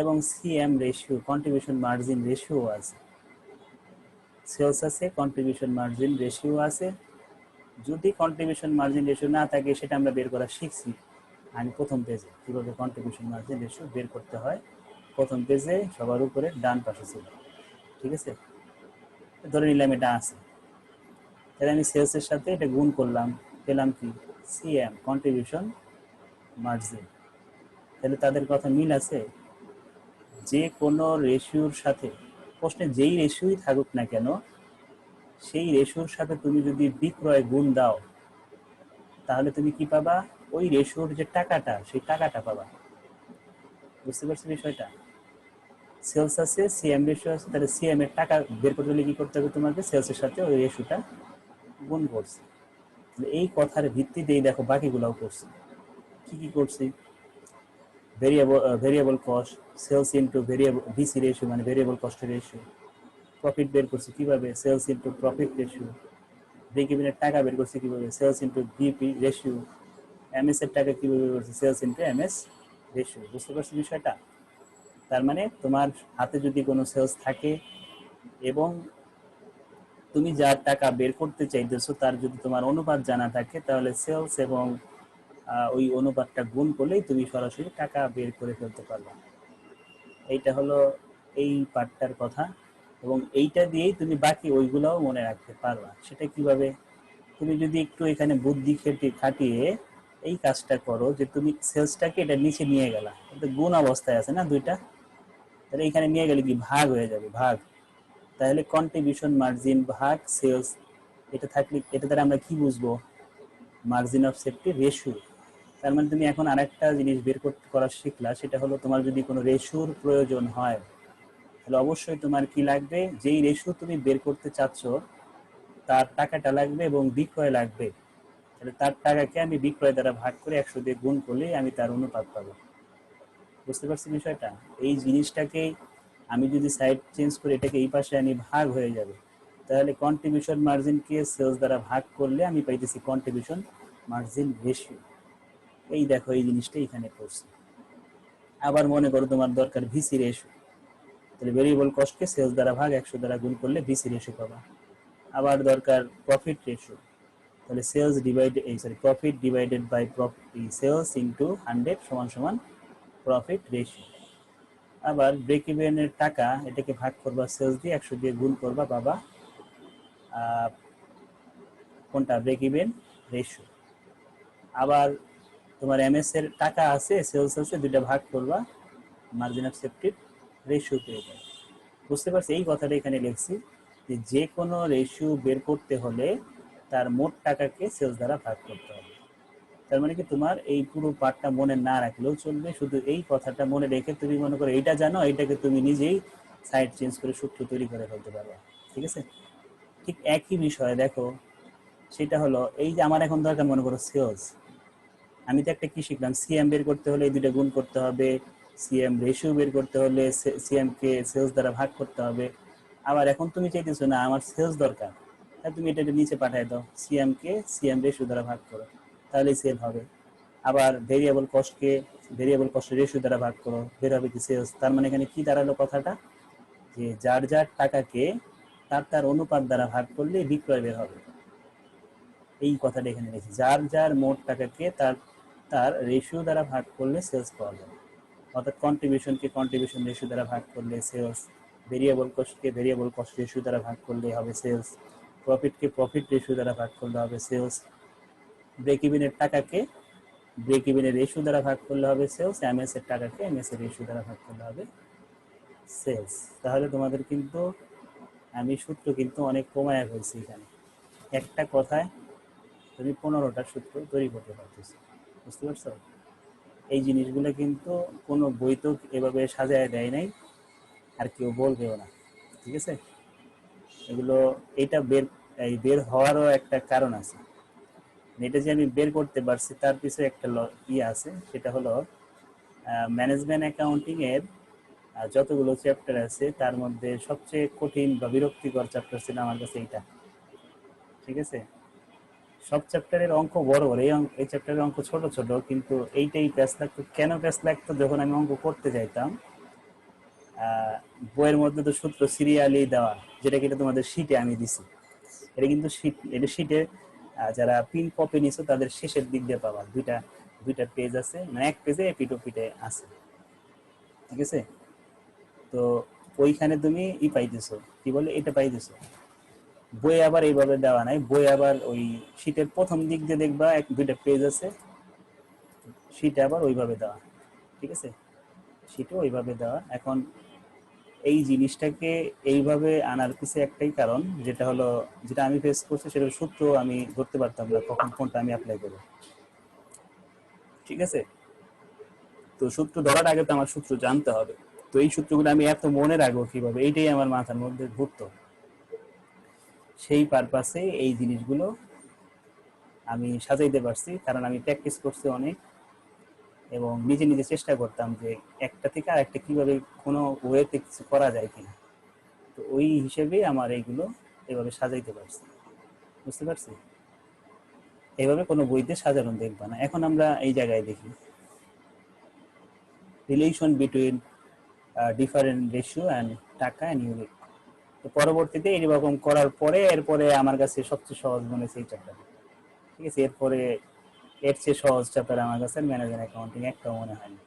এবং CM ratio, contribution margin ratio আছে। সেলস আছে, কন্ট্রিবিউশন মার্জিন রেশিও আছে। যদি কন্ট্রিবিউশন মার্জিন রেশিও না থাকে, সেটা আমরা বের করা শিখছি আমি প্রথম পেজে, কীভাবে কন্ট্রিবিউশন মার্জিন রেশিও বের করতে হয়। প্রথম পেজে সবার উপরে ডান পাশে ছিল। ঠিক আছে, ধরে নিলাম এটা আছে, তাহলে আমি সেলসের সাথে এটা গুণ করলাম, পেলাম কি সিএম, কন্ট্রিবিউশন মার্জিন। তাহলে তাদের কথা মিল আছে। যে কোনো রেশিওর সাথে, প্রশ্নে যেই রেশিওই থাকুক না কেন, সেই রেশিওর সাথে তুমি যদি বিক্রয় গুণ দাও, তাহলে তুমি কি পাবা, ওই রেশিওর যে টাকাটা, সেই টাকাটা পাবা। বুঝতে পারছো বিষয়টা? সেলস আছে, সিএম রেশিও আছে, তাহলে সিএম এর টাকা বের করতে হলে কি করতে হবে, তোমাকে সেলসের সাথে ওই রেশিওটা গুণ করছে। এই কথার ভিত্তিতেই দেখো বাকিগুলাও করছি। কি কি করছি, variable cost, sales into variable VC ratio, মানে ভেরিয়েবল কস্টের রেশিও। প্রফিট বের করছি কিভাবে, sales into profit ratio. Break ইভেনের টাকা বের করছি কিভাবে, sales into BP ratio. MS এর টাকা কিভাবে বের করছি, সেলস ইনটু এমএস রেশিও। বুঝতে পারছো বিষয়টা? তার মানে তোমার হাতে যদি কোনো সেলস থাকে এবং তুমি যার টাকা বের করতে চাইতেছো তার যদি তোমার অনুপাত জানা থাকে, তাহলে সেলস এবং ওই অনুপাতটা গুণ করলেই তুমি সরাসরি টাকা বের করে ফেলতে পারবে। এইটা হলো এই পার্টটার কথা, এবং এইটা দিয়েই তুমি বাকি ওইগুলাও মনে রাখতে পারবা। সেটা কিভাবে, তুমি যদি একটু এখানে বুদ্ধি খাটিয়ে এই কাজটা করো যে তুমি সেলসটাকে এটা নিচে নিয়ে গেলা, এটা গুণ অবস্থায় আছে না দুইটা, তাহলে এখানে নিয়ে গেলে কি ভাগ হয়ে যাবে, ভাগ। তাহলে কন্ট্রিবিউশন মার্জিন ভাগ সেলস, এটা থাকলে এটা দ্বারা আমরা কি বুঝবো, মার্জিন অফ সেফটি রেশিও। তার মানে তুমি এখন আরেকটা জিনিস বের করতে করা শিখলা, সেটা হলো তোমার যদি কোনো রেশিওর প্রয়োজন হয় তাহলে অবশ্যই তোমার কি লাগবে, যেই রেশিও তুমি বের করতে চাচ্ছ তার টাকাটা লাগবে এবং বিক্রয় লাগবে। তাহলে তার টাকাকে আমি বিক্রয় দ্বারা ভাগ করে 100 দিয়ে গুণ করলেই আমি তার অনুপাত পাবো। বুঝতে পারছি বিষয়টা? এই জিনিসটাকেই আমি যদি সাইড চেঞ্জ করে এটাকে এই পাশে আনি, ভাগ হয়ে যাবে। তাহলে কন্ট্রিবিউশন মার্জিনকে সেলস দ্বারা ভাগ করলে আমি পাইতেছি কন্ট্রিবিউশন মার্জিন রেশিও। এই দেখো এই জিনিসটা এখানে পড়ছে। আবার মনে করো তোমার দরকার ভিসি রেশিও, তাহলে ভেরিয়েবল কস্টকে সেলস দ্বারা ভাগ 100 দ্বারা গুণ করলে ভিসি রেশিও পাবা। আবার দরকার প্রফিট রেশিও, তাহলে sales divided profit divided by sales into 100 সমান সমান প্রফিট রেশিও। আবার ব্রেক ইভেনের টাকা, এটাকে ভাগ করবা সেলস দিয়ে 100 দিয়ে গুণ করবা, পাবা কোনটা, ব্রেক ইভেন রেশিও। আবার তোমার এমএস এর টাকা আছে, সেলস আছে, দুইটা ভাগ করবা, মার্জিন অফ সেফটির রেশিও পেয়ে যাবে। বুঝতে পারছি? এই কথাটা এখানে লিখছি যে যে কোনো রেশিও বের করতে হলে তার মোট টাকাকে সেলস দ্বারা ভাগ করতে হবে। তার মানে কি তোমার এই পুরো পার্টটা মনে না রাখলেও চলবে, শুধু এই কথাটা মনে রেখে তুমি মনে করো এইটা জানো, এইটাকে তুমি নিজেই সাইড চেঞ্জ করে সূত্র তৈরি করে ফেলতে পারবে। ঠিক আছে? ঠিক একই বিষয় দেখো, সেটা হলো এই যে আমার এখন দরকার মনে করো সেলস, আমি তো একটা কি শিখলাম, সিএম বের করতে হলে এই দুইটা গুণ করতে হবে, সিএম রেশিও বের করতে হলে সিএম কে সেলস দ্বারা ভাগ করতে হবে। আবার এখন তুমি চাইতেছো না আমার সেলস দরকার, তাহলে তুমি এটা নিচে পাঠিয়ে দাও, সিএম কে সিএম রেশিও দ্বারা ভাগ করো, তাহলেই সেল হবে। আবার ভেরিয়েবল কস্ট রেশিও দ্বারা ভাগ করো, বের হবে কি সেলস। তার মানে এখানে কি দাঁড়ালো কথাটা, যে যার যার টাকাকে তার তার অনুপাত দ্বারা ভাগ করলে বিক্রয় বের হবে। এই কথাটা এখানে লিখি, যার যার মোট টাকাকে তার তার রেশিও দ্বারা ভাগ করলে সেলস পাওয়া যাবে। অর্থাৎ কন্ট্রিবিউশনকে কন্ট্রিবিউশন রেশিও দ্বারা ভাগ করলে সেলস, ভেরিয়েবল কস্টকে ভেরিয়েবল কস্ট রেশিও দ্বারা ভাগ করলে হবে সেলস, প্রফিটকে প্রফিট রেশিও দ্বারা ভাগ করলে হবে সেলস, ব্রেক ইভেনের টাকাকে ব্রেক ইভেনের রেশিও দ্বারা ভাগ করলে হবে সেলস, এমএস এর টাকাকে এমএস এর রেশিও দ্বারা ভাগ করলে হবে সেলস। তাহলে তোমাদের কিন্তু আমি সূত্র কিন্তু অনেক কমায় ফেলছি এখানে, একটা কথায় তুমি 15টা সূত্র তৈরি করতে পারতেছো। বুঝতে পারছো? এই জিনিসগুলো কিন্তু কোনো বই তো এভাবে সাজায় দেয় নাই, আর কেউ বলবেও না। ঠিক আছে? এগুলো এটা বের হওয়ারও একটা কারণ আছে। এটা যে আমি বের করতে পারছি তার পিছনে একটা আছে, সেটা হলো ম্যানেজমেন্ট অ্যাকাউন্টিং এর যতগুলো চ্যাপ্টার আছে তার মধ্যে সবচেয়ে কঠিন বা বিরক্তিকর চ্যাপ্টার ছিল আমার কাছে এইটা। ঠিক আছে? সব চ্যাপ্টারের অঙ্ক বড় বড়, এই চ্যাপ্টারের অঙ্ক ছোট ছোট, কিন্তু এইটাই প্যাচ লাগতো। কেন প্যাচ লাগতো, যখন আমি অঙ্ক করতে যাইতাম বইয়ের মধ্যে তো সূত্র সিরিয়ালি দেওয়া, যেটা কিনা তোমাদের শীটে আমি দিছি, এটা কিন্তু এটা শীটে যারা প্রিন্ট কপি নিছো তাদের শেষের দিক দিয়ে পাবা, দুইটা দুইটা পেজ আছে, মানে এক পেজে পিটে আছে। ঠিক আছে? তো ওইখানে তুমি পাইতেছো, কি বলে, এটা পাইতেছো। বই আবার এইভাবে দেওয়া নাই, বই আবার ওই শীটের প্রথম দিক দিয়ে দেখবা দুইটা পেজ আছে, শীটে আবার ওইভাবে দেওয়া। ঠিক আছে? শীটও ওইভাবে দেওয়া। এখন এই জিনিসটাকে এইভাবে আনার পিছনে একটাই কারণ, যেটা হলো, যেটা আমি ফেস করছি, সেটা সূত্র আমি ধরতে পারতাম না কখন কোনটা আমি অ্যাপ্লাই করবো। ঠিক আছে? তো সূত্র ধরার আগে তো আমার সূত্র জানতে হবে। তো এই সূত্রগুলো আমি এত মনে রাখবো কিভাবে, এইটাই আমার মাথার মধ্যে ঘুরতো। সেই পারপাসে এই জিনিসগুলো আমি সাজাইতে পারছি, কারণ আমি প্র্যাকটিস করছি অনেক, এবং নিজে নিজে চেষ্টা করতাম যে একটা থেকে আর একটা কিভাবে কোনো ওয়েতে কিছু করা যায় কিনা। তো ওই হিসেবেই আমার এইগুলো এভাবে সাজাইতে পারছি। বুঝতে পারছি? এইভাবে কোনো বইতে সাজানো দেখবা না। এখন আমরা এই জায়গায় দেখি relation between different ratio and টাকা অ্যান্ড ইউনিট। তো পরবর্তীতে এইরকম করার পরে এরপরে আমার কাছে সবচেয়ে সহজ মনে হয়েছে এই চ্যাপ্টার। ঠিক আছে? এরপরে এর চেয়ে সহজ চ্যাপ্টার আমার কাছে ম্যানেজমেন্ট অ্যাকাউন্টিং একটাও মনে হয়নি।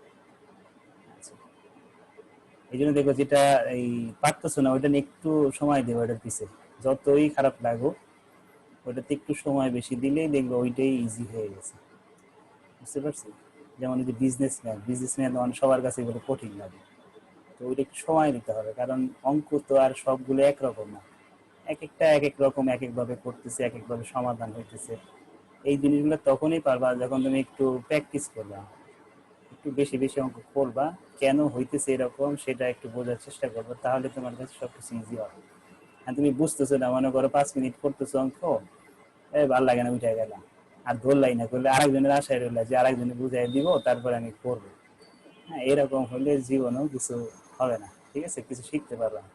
আচ্ছা, এই জন্য দেখো, যেটা এই পারতেছো না ওইটা নিয়ে একটু সময় দেবো, ওইটার পিছে যতই খারাপ লাগুক ওইটাতে একটু সময় বেশি দিলেই দেখবো ওইটাই ইজি হয়ে গেছে। বুঝতে পারছি? যেমন এই যে বিজনেসম্যান সবার কাছে এগুলো কঠিন লাগে। তো ওইটা একটু সময় নিতে হবে, কারণ অঙ্ক তো আর সবগুলো একরকম না, এক একটা এক এক রকম এক একভাবে করতেছে, এক একভাবে সমাধান হইতেছে। এই জিনিসগুলো তখনই পারবা যখন তুমি একটু প্র্যাকটিস করবা, একটু বেশি বেশি অঙ্ক করবা, কেন হইতেছে এরকম সেটা একটু বোঝার চেষ্টা করবো, তাহলে তোমার কাছে সবকিছু ইজি হবে। আর তুমি বুঝতেছো না, মনে করো 5 মিনিট করতেছো অঙ্ক, ভালো লাগে না, উঠে গেলাম, আর ধরলাই না, করলে আরেকজনের আশায় রইলা যে আরেকজনে বুঝাই দিব তারপরে আমি করবো। হ্যাঁ, এরকম হলে জীবনেও কিছু হবে না, ঠিক আছে, কিছু শিখতে পারবে না।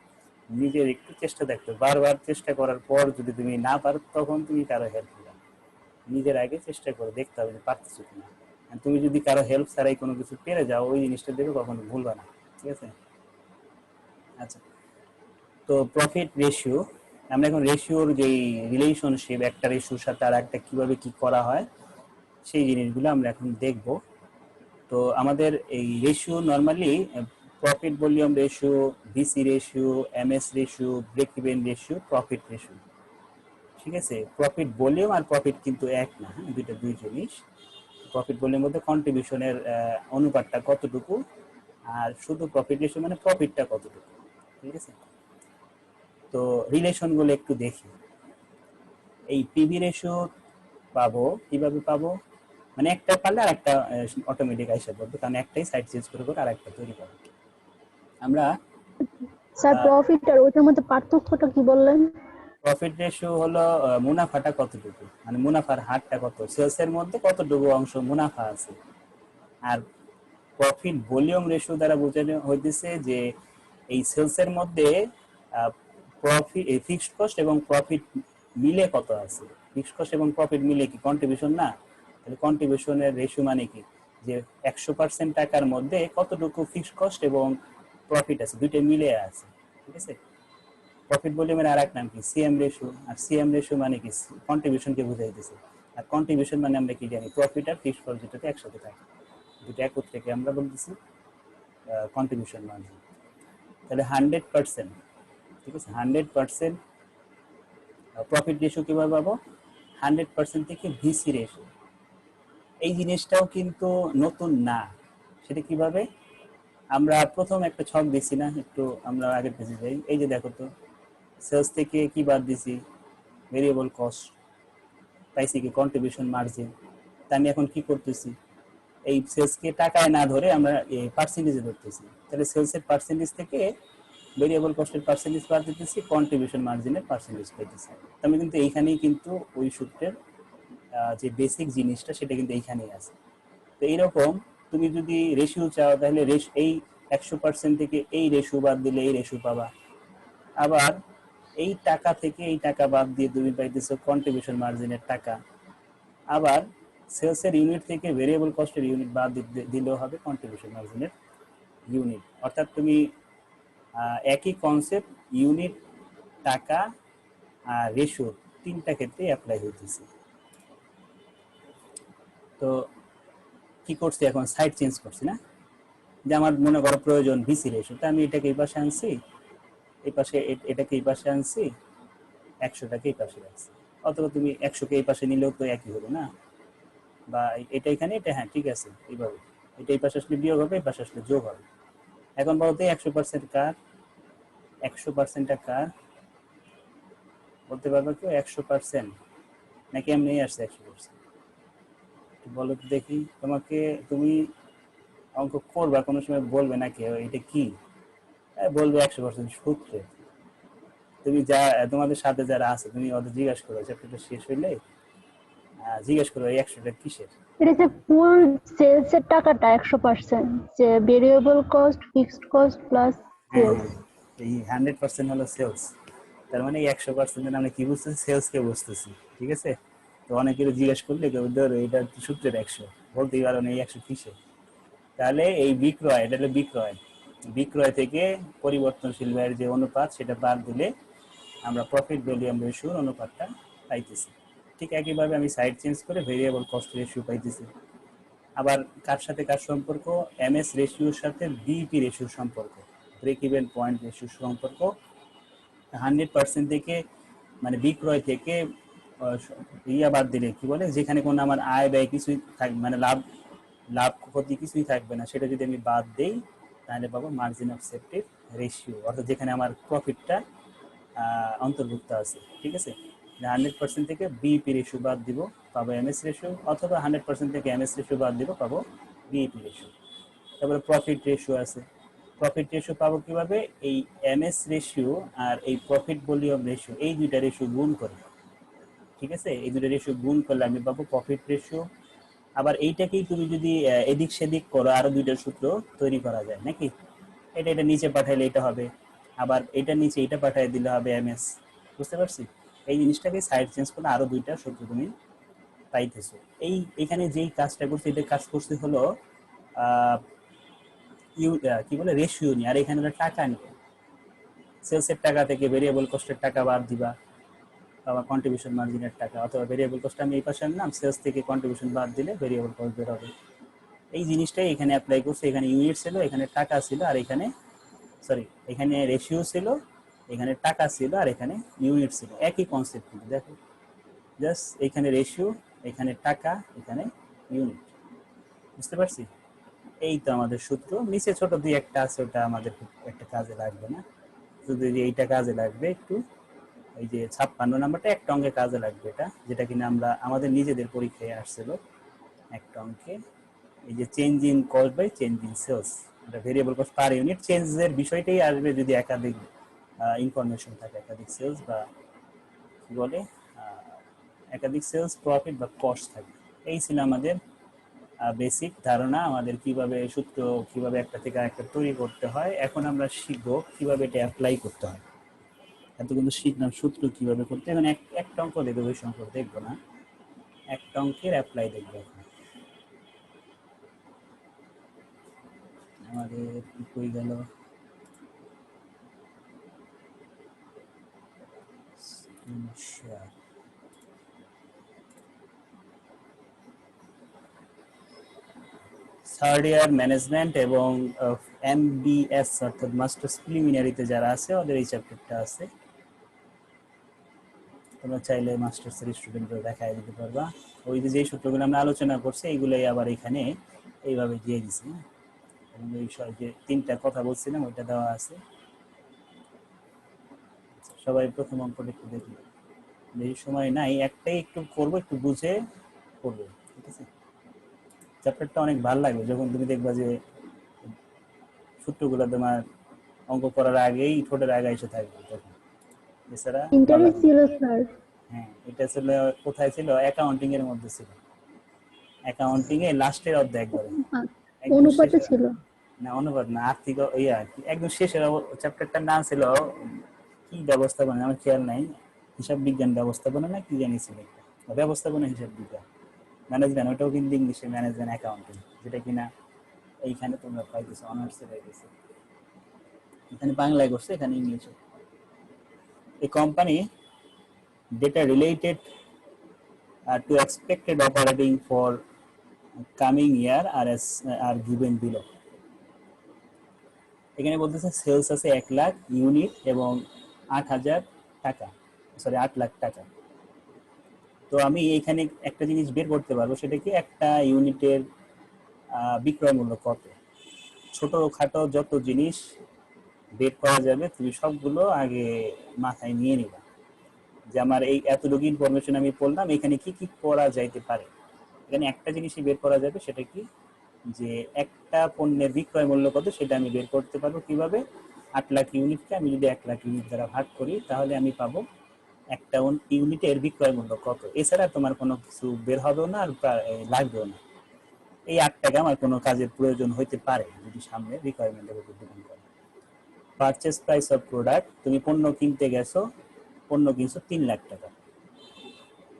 নিজের একটু চেষ্টা দেখতে, বারবার চেষ্টা করার পর যদি তুমি না পারো তখন তুমি কারো হেল্প নিবে। নিজের আগে চেষ্টা করে দেখতে হবে যে পারতেছো কিনা। আর তুমি যদি কারো হেল্প ছাড়াই কোনো কিছু পেরে যাও, ওই জিনিসটা দেখে কখনো ভুলবে না, ঠিক আছে? আচ্ছা, তো প্রফিট রেশিও, আমরা এখন রেশিওর যেই রিলেশনশিপ একটা রেশিওর সাথে আর একটা কিভাবে কি করা হয় সেই জিনিসগুলো আমরা এখন দেখব। তো আমাদের এই ratio normally profit volume ratio, VC ratio, MS ratio, break even ratio, profit ratio, ঠিক আছে? প্রফিট ভলিউম আর প্রফিট কিন্তু এক না, হ্যাঁ, দুইটা দুই জিনিস। প্রফিট ভলিউম মধ্যে কন্ট্রিবিউশনের অনুপাতটা কতটুকু, আর শুধু প্রফিট রেশিও মানে প্রফিটটা কতটুকু, ঠিক আছে? তো রিলেশনগুলো একটু দেখি। এই পিভি রেশিও পাবো কিভাবে পাবো, মানে একটা পারলে আর একটা অটোমেটিক আইসা পড়বে, কারণ একটাই সাইড চেঞ্জ করে করে আর একটা তৈরি করবো আমরা। স্যার প্রফিট আর ওইটার মধ্যে পার্থক্যটা কি বললেন? প্রফিট রেশিও হলো মুনাফাটা কতটুকু, মানে মুনাফার হারটা কত, সেলসের মধ্যে কতটুকু অংশ মুনাফা আছে। আর প্রফিট ভলিউম রেশিও দ্বারা বোঝানো হইতেছে যে এই সেলসের মধ্যে প্রফিট, ফিক্সড কস্ট এবং প্রফিট মিলে কত আছে। ফিক্সড কস্ট এবং প্রফিট মিলে কি কন্ট্রিবিউশন না? তাহলে কন্ট্রিবিউশনের রেশিও মানে কি, যে 100% টাকার মধ্যে কতটুকু ফিক্সড কস্ট এবং প্রফিট আছে, দুইটা মিলে আছে, ঠিক আছে? প্রফিট ভলিউমের আর এক নাম কি, সিএম রেশিও। আর সিএম রেশিও মানে কি, কন্ট্রিবিউশনকে বুঝাইতেছে। আর কন্ট্রিবিউশন মানে আমরা কি জানি, প্রফিট আর ফিক্সড কস্ট যেটাতে একসাথে থাকে, দুটো একত্রে আমরা বলতেছি কন্ট্রিবিউশন মার্জিন। তাহলে 100%, ঠিক আছে, 100% প্রফিট রেশিও কিভাবে পাবো, 100% থেকে ভিসি রেশিও। এই জিনিসটাও কিন্তু নতুন না, সেটা কিভাবে, আমরা প্রথম একটা ছক দিছি না, একটু আমরা আগের পেজে যাই। এই যে দেখো তো, সেলস থেকে কি বাদ দিছি, ভেরিয়েবল কস্ট, পাইছি কি কন্ট্রিবিউশন মার্জিন। তা আমি এখন কি করতেছি, এই সেলসকে টাকায় না ধরে আমরা পার্সেন্টেজে ধরতেছি। তাহলে সেলসের পার্সেন্টেজ থেকে ভেরিয়েবল কস্টের পার্সেন্টেজ বাদ দিতেছি, কন্ট্রিবিউশন মার্জিনের পার্সেন্টেজ পাইতেছি। আমি কিন্তু এইখানেই কিন্তু ওই সূত্রের যে বেসিক জিনিসটা সেটা কিন্তু এইখানেই আছে। তো এইরকম তুমি যদি রেশিও চাও, তাহলে এই 100% থেকে এই রেশিও বাদ দিলে এই রেশিও পাবা। আবার এই টাকা থেকে এই টাকা বাদ দিয়ে তুমি পাইতেছো কন্ট্রিবিউশন মার্জিনের টাকা। আবার সেলসের ইউনিট থেকে ভেরিয়েবল কস্টের ইউনিট বাদ দিলেও হবে কন্ট্রিবিউশন মার্জিনের ইউনিট। অর্থাৎ তুমি একই কনসেপ্ট, ইউনিট, টাকা আর রেশিও, তিনটা ক্ষেত্রে অ্যাপ্লাই হইতেছে। তো কি করছি এখন, সাইড চেঞ্জ করছি না, যে আমার মনে করো প্রয়োজন ভিসি রেশিও, তা আমি এটাকে এই পাশে আনছি, এই পাশে এটাকে এই পাশে আনছি, 100টাকে এই পাশে রাখছি। অথবা তুমি 100কে এই পাশে নিলেও তো একই হবে না, বা এটা এখানে, এটা, হ্যাঁ ঠিক আছে, এইভাবে এটা এই পাশে আসলে বিয়োগ হবে, এই পাশে আসলে যোগ হবে। এখন বলতে 100% কার, 100%টা কার বলতে পারবে কেউ, 100% নাকি এমনি আসছে 100%, বলো তো দেখি। তোমাকে, তুমি অঙ্ক করবা কোনো সময় বলবে না কেউ এটা কি, বলবে 100% সূত্রে। তুমি যা, তোমাদের সাথে যারা আছে তুমি ওদের জিজ্ঞাসা করো, চ্যাপ্টারটা শেষ হইলে জিজ্ঞেস করো এই 100টা কিসের। এটা যে ফুল সেলস এর টাকাটা 100%, যে variable cost, fixed cost plus হ্যাঁ সেলস। হ্যাঁ, এই 100% হলো সেলস। তার মানে এই 100% আমরা কি বুঝতেছি, সেলসকে বুঝতেছি, ঠিক আছে? তো অনেকের জিজ্ঞেস করলে কেউ ধর এটা সূত্রের 100, বলতেই পারো না এই 100 কিসের। তাহলে এই বিক্রয়, এটা হলো বিক্রয়, বিক্রয় থেকে পরিবর্তনশীল ব্যয়ের যে অনুপাত সেটা বাদ দিলে আমরা প্রফিট ভলিউম রেশিওর অনুপাতটা পাইতেছি। ঠিক একইভাবে আমি সাইড চেঞ্জ করে ভেরিয়েবল কস্ট রেশিও পাইতেছি। আবার কার সাথে কার সম্পর্ক, এমএস রেশিওর সাথে বিইপি রেশিওর সম্পর্ক, ব্রেক ইভেন পয়েন্ট রেশিওর সম্পর্ক। 100% থেকে, মানে বিক্রয় থেকে ইয়া বাদ দিলে কি বলে, যেখানে কোনো আমার আয় ব্যয় কিছুই থাকবে, মানে লাভ লাভ ক্ষতি কিছুই থাকবে না, সেটা যদি আমি বাদ দেই তাহলে পাবো মার্জিন অফ সেফটির রেশিও, অর্থাৎ যেখানে আমার প্রফিটটা অন্তর্ভুক্ত আছে। ঠিক আছে, 100% থেকে বিইপি রেশিও বাদ দিব, পাবো এমএস রেশিও, অথবা 100% থেকে এমএস রেশিও বাদ দিব, পাবো বিইপি রেশিও। তারপরে প্রফিট রেশিও আছে, প্রফিট রেশিও পাবো কিভাবে, এই এমএস রেশিও আর এই প্রফিট ভলিউম রেশিও, এই দুইটা রেশিও গুণ করে। ঠিক আছে, এই দুটো রেশিও গুণ করলে আমি পাবো প্রফিট রেশিও। আবার এইটাকেই তুমি যদি এদিক সেদিক করো, আরো দুইটা সূত্র তৈরি করা যায় নাকি, এটা এটা নিচে পাঠাইলে এটা হবে, আবার এটা নিচে এটা পাঠিয়ে দিলে হবে এমএস। বুঝতে পারছি, এই জিনিসটাকে সাইড চেঞ্জ করলে আরো দুইটা সূত্র তুমি পাইতেছো। এই এখানে যেই কাজটা করছে, এটা কাজ করছে হলো আহ, কি বলে রেশিও নিয়ে, আর এখানে হলো টাকা নিয়ে। সেলসের টাকা থেকে ভেরিয়েবল কস্টের টাকা বাদ দিবা, আবার কন্ট্রিবিউশন মার্জিনের টাকা, অথবা ভেরিয়েবল কস্ট আমি এই পাশে আনলাম, সেলস থেকে কন্ট্রিবিউশন বাদ দিলে ভেরিয়েবল কস্ট বের হবে। এই জিনিসটাই এখানে অ্যাপ্লাই করছে, এখানে ইউনিট ছিল, এখানে টাকা ছিল, আর এখানে সরি এখানে রেশিও ছিল, এখানে টাকা ছিল, আর এখানে ইউনিট ছিল, একই কনসেপ্ট কিন্তু দেখো, জাস্ট এখানে রেশিও, এখানে টাকা, এখানে ইউনিট। বুঝতে পারছি, এই তো আমাদের সূত্র। নিচে ছোট দুই একটা আছে, ওটা আমাদের খুব একটা কাজে লাগবে না, শুধু যে এইটা কাজে লাগবে একটু, এই যে 56 নাম্বারটা একটা অঙ্কে কাজে লাগবে, এটা যেটা কিনা আমরা আমাদের নিজেদের পরীক্ষায় আসছিল একটা অঙ্কে। এই যে change in cost by change in sales, এটা ভেরিয়েবল কস্ট পার ইউনিট চেঞ্জের বিষয়টাই আসবে যদি একাধিক ইনফরমেশন থাকে, একাধিক সেলস বা কি বলে একাধিক সেলস প্রফিট বা কস্ট থাকে। এই ছিল আমাদের বেসিক ধারণা, আমাদের কিভাবে সূত্র, কিভাবে একটা থেকে একটা তৈরি করতে হয়। এখন আমরা শিখবো কিভাবে এটা অ্যাপ্লাই করতে হয়। এত কিন্তু শিখলাম সূত্র কিভাবে করতে, এখন একটা অঙ্ক দেখবো, বেশি অঙ্ক দেখবো না, একটা অঙ্কের অ্যাপ্লাই দেখবো এখন। আমাদের কই গেল, থার্ড ইয়ার ম্যানেজমেন্ট এবং এমবিএস অর্থাৎ মাস্টার্স প্রিলিমিনারিতে যারা আছে ওদের এই চ্যাপ্টারটা আছে, তোমরা চাইলে মাস্টার্সের স্টুডেন্টরা দেখাই দিতে পারবা। ওই যে সূত্রগুলো আমরা আলোচনা করছি এইগুলোই আবার এখানে এইভাবে দিয়ে দিছি, এবং এই যে তিনটা কথা বলছিলাম ওইটা দেওয়া আছে। সবাই প্রথম অঙ্কটা একটু দেখবে, বেশি সময় নাই, একটাই একটু করবো, একটু বুঝে করবো। ঠিক আছে, চ্যাপ্টারটা অনেক ভালো লাগবে যখন তুমি দেখবা যে সূত্রগুলো তোমার অঙ্ক করার আগেই ঠোঁটের আগে এসে থাকবে তখন, এছাড়া ভালো ইন্টারেস্ট লাগবে। ছিল স্যার। হ্যাঁ, এটা ছিল কোথায় ছিল, অ্যাকাউন্টিং এর মধ্যে ছিল, অ্যাকাউন্টিং এ লাস্টের অধ্যায় একবারে, একদম অনুপাতে শেষে। ছিল। না অনুবাদ না, আর্থিক ইয়া একদম শেষের চ্যাপ্টারটার নাম ছিল কি ব্যবস্থাপনা, আমার খেয়াল নাই, হিসাব বিজ্ঞান ব্যবস্থাপনা না কি জানি ছিল একটা, ব্যবস্থাপনা হিসাব বিজ্ঞান ম্যানেজমেন্ট, ওটাও কিন্তু ইংলিশে ম্যানেজমেন্ট অ্যাকাউন্টিং, যেটা কিনা এইখানে তোমরা পাইতেছো অনার্সে পাইতেছো, এখানে বাংলায় করছে, এখানে ইংলিশে। এই company data related to expected operating for coming year are given below. এখানে বলতেছে সেলস আছে 1,00,000 ইউনিট এবং 8,000 টাকা, সরি 8,00,000 টাকা। তো আমি এখানে একটা জিনিস বের করতে পারবো, সেটা কি একটা ইউনিটের বিক্রয় মূল্য কত। ছোটখাটো যত জিনিস বের করা যাবে তুমি সবগুলো আগে মাথায় নিয়ে নিবা, যে আমার এই এতটুকু ইনফরমেশন আমি পড়লাম, এখানে কি কি করা যাইতে পারে। এখানে একটা জিনিসই বের করা যাবে, সেটা কি, যে একটা পণ্যের বিক্রয় মূল্য কত সেটা আমি বের করতে পারবো কিভাবে, 8,00,000 ইউনিটকে আমি যদি 1,00,000 ইউনিট দ্বারা ভাগ করি তাহলে আমি পাবো একটা ইউনিটের বিক্রয় মূল্য কত। এছাড়া তোমার কোনো কিছু বের হবেও না, আর লাগবেও না। এই 8 টাকা আমার কোনো কাজের প্রয়োজন হইতে পারে যদি সামনে রিকোয়ারমেন্টের উপর ডিপেন্ড করে। পারচেস প্রাইস অফ প্রোডাক্ট, তুমি পণ্য কিনতে গেছো, পণ্য কিনছো 3,00,000 টাকা,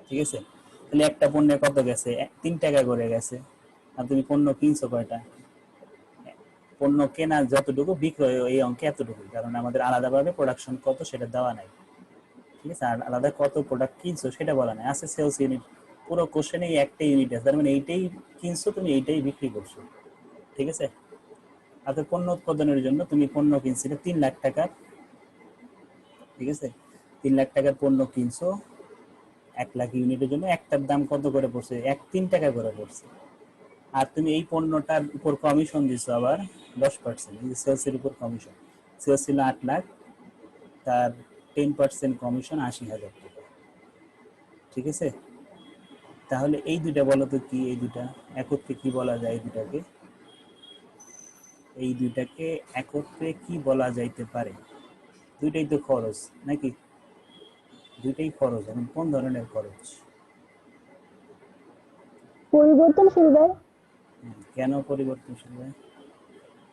ঠিক আছে, তাহলে একটা পণ্যে কত গেছে, 3 টাকা করে গেছে। আর তুমি পণ্য কিনছো কয়টা, পণ্য কেনা যতটুকু বিক্রয় এই অঙ্কে এতটুকু, কারণ আমাদের আলাদাভাবে প্রোডাকশন কত সেটা দেওয়া নাই। ঠিক আছে, আর আলাদা কত প্রোডাক্ট কিনছো সেটা বলা নাই, আছে সেলস ইউনিট, পুরো কোশ্চেনে একটাই ইউনিট আছে, তার মানে এইটাই কিনছো তুমি, এইটাই বিক্রি করছো। ঠিক আছে, আর পণ্য উৎপাদনের জন্য তুমি পণ্য কিনছিলে 3,00,000 টাকার, ঠিক আছে, 3,00,000 টাকার পণ্য কিনছো, 1 লাখ ইউনিটের জন্য একটার দাম কত করে পড়ছে, 3 টাকা করে পড়ছে। আর তুমি এই পণ্যটার উপর কমিশন দিছো আবার 10%, এই সেলসের উপর কমিশন। সেলস ছিল 8 লাখ, তার 10% কমিশন 80,000 টাকা। ঠিক আছে, তাহলে এই দুইটা বলো তো কি, এই দুইটা একত্রে কি বলা যায়? এই দুইটাকে একত্রে কি বলা যাইতে পারে? দুইটাই তো খরচ নাকি? দুইটাই খরচ। এখন কোন ধরনের খরচ? পরিবর্তনশীল ব্যয়। কেন পরিবর্তনশীল হয়?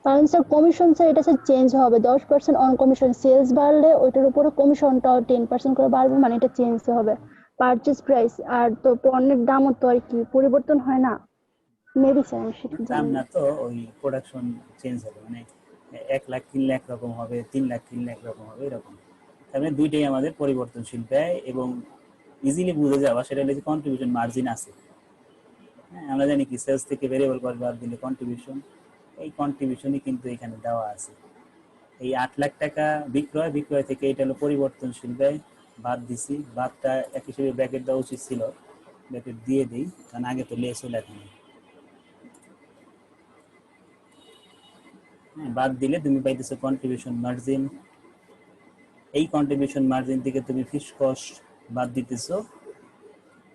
কারণ স্যার কমিশন স্যার এটা স্যার চেঞ্জ হবে, 10% অন কমিশন, সেলস বাড়লে ওইটার উপরে কমিশনটাও 10% করে বাড়বে, মানে এটা চেঞ্জ হবে পারচেজ প্রাইস। আর তো পণ্যের দামও তো আর কি পরিবর্তন হয় না, মেবি স্যার আমি সেটা দাম জানি না না। তো, ওই প্রোডাকশন চেঞ্জ হবে, মানে 1 লাখ কিনলে একরকম হবে, 3 লাখ কিনলে একরকম হবে, এরকম। তার মানে দুইটাই আমাদের পরিবর্তনশীল ব্যয়। এবং ইজিলি বুঝে যাওয়া সেটা হলে যে কন্ট্রিবিউশন মার্জিন আছে। হ্যাঁ, আমরা জানি কি সেলস থেকে ভেরিয়েবল কস্ট বাদ দিলে কন্ট্রিবিউশন, এই কন্ট্রিবিউশনই কিন্তু এখানে দেওয়া আছে। এই 8 লাখ টাকা বিক্রয় থেকে এটা হলো পরিবর্তনশীল ব্যয়, বাদ দিছি। বাদটা এক হিসেবে ব্র্যাকেট দেওয়া উচিত ছিল, ব্র্যাকেট দিয়ে দিই, কারণ আগে তো লেসও লেখা নেই। হ্যাঁ, বাদ দিলে তুমি পাইতেছো কন্ট্রিবিউশন মার্জিন। এই কন্ট্রিবিউশন মার্জিন থেকে তুমি ফিক্সড কস্ট বাদ দিতেছো,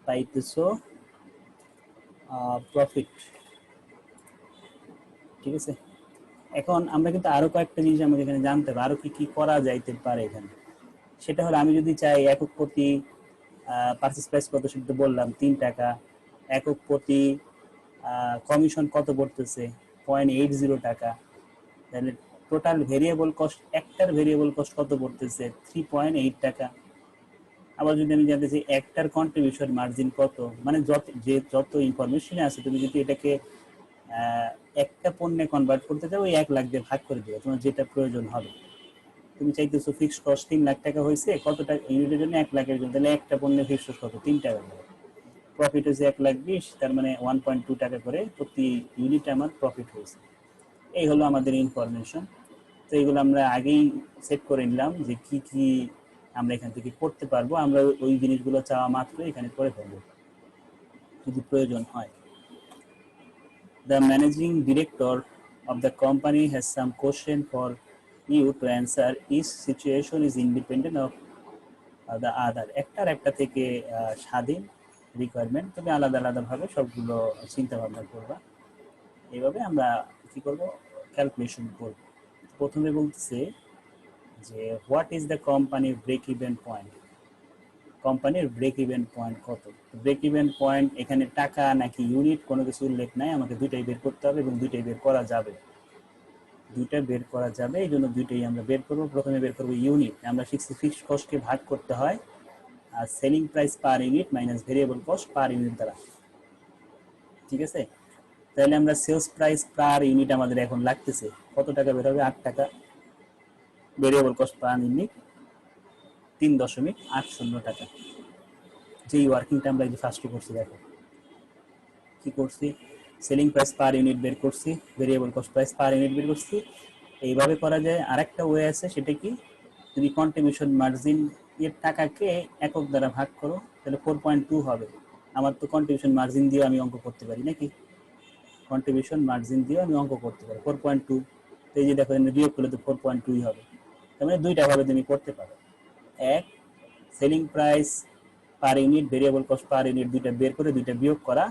পাইতেছো প্রফিট। ঠিক আছে, এখন আমরা কিন্তু আরো কয়েকটা জিনিস আমাদের এখানে জানতে হবে, আরো কি কি করা যাইতে পারে এখানে। সেটা হলো, আমি যদি চাই একক প্রতি পারচেজ প্রাইস কত, সেটা তো বললাম 3 টাকা। একক প্রতি কমিশন কত পড়তেছে, 0.80 টাকা। তাহলে টোটাল ভেরিয়েবল কস্ট, একটার ভেরিয়েবল কস্ট কত পড়তেছে, 3.8 টাকা। আবার যদি আমি জানতে চাই একটার কন্ট্রিবিউশন মার্জিন কত, মানে যত ইনফরমেশন আছে, তুমি যদি এটাকে একটা পণ্যে কনভার্ট করতে চাও, ওই 1 লাখ দিয়ে ভাগ করে দিবে, তোমার যেটা প্রয়োজন হবে। তুমি চাইতেছো ফিক্সড কস্ট 3 লাখ টাকা হয়েছে, কত টাকা ইউনিটের জন্য, 1 লাখের জন্য, তাহলে একটা পণ্যের ফিক্সড কস্ট কত, 3 টাকা করে। প্রফিট হয়েছে 1,20,000, তার মানে 1.2 টাকা করে প্রতি ইউনিটে আমার প্রফিট হয়েছে। এই হলো আমাদের ইনফরমেশন। তো এইগুলো আমরা আগেই সেট করে নিলাম যে কি কি আমরা এখান থেকে করতে পারবো। আমরা ওই জিনিসগুলো চাওয়া মাত্র এখানে করে ফেলবো যদি প্রয়োজন হয়। The managing director of the company has some question for you to answer. Each situation is independent of the other. একটা থেকে স্বাধীন রিকোয়ারমেন্ট, তুমি আলাদা আলাদাভাবে সবগুলো চিন্তা ভাবনা করবা। এইভাবে আমরা কি করব, ক্যালকুলেশন করব। প্রথমে বলতেছে যে হোয়াট ইজ দ্য কোম্পানির ব্রেক ইভেন পয়েন্ট। কোম্পানির ব্রেক ইভেন পয়েন্ট কত? ব্রেক ইভেন পয়েন্ট এখানে টাকা নাকি ইউনিট কোনো কিছু উল্লেখ নাই, আমাকে দুইটাই বের করতে হবে এবং দুইটাই বের করা যাবে। দুইটা বের করা যাবে, এই জন্য দুইটাই আমরা বের করব। প্রথমে বের করব ইউনিট। আমরা শিখছি ফিক্সড কস্টকে ভাগ করতে হয় আর selling price per unit minus variable cost per unit দ্বারা। ঠিক আছে, তাহলে আমরা সেলস প্রাইস পার ইউনিট আমাদের এখন লাগতেছে কত টাকা বের হবে, 8 টাকা। ভেরিয়েবল কস্ট পার ইউনিট 3.80 টাকা। যেই ওয়ার্কিংটা আমরা এই যে ফার্স্টে করছি, দেখো কি করছি, সেলিং প্রাইস পার ইউনিট বের করছি, variable cost price per unit বের করছি। এইভাবে করা যায়। আরেকটা ওয়ে আছে, সেটা কি, তুমি কন্ট্রিবিউশন মার্জিন এর টাকাকে একক দ্বারা ভাগ করো, তাহলে 4.2 হবে। আমার তো কন্ট্রিবিউশন মার্জিন দিয়ে আমি অঙ্ক করতে পারি নাকি, কন্ট্রিবিউশন মার্জিন দিয়ে আমি অঙ্ক করতে পারি 4.2। তো এই যে দেখো বিয়োগ করলে তো 4.2 হবে। তার মানে দুইটা ভাবে তুমি করতে পারো। এক, selling price per unit, variable cost per unit দুইটা বের করে দুইটা বিয়োগ করা,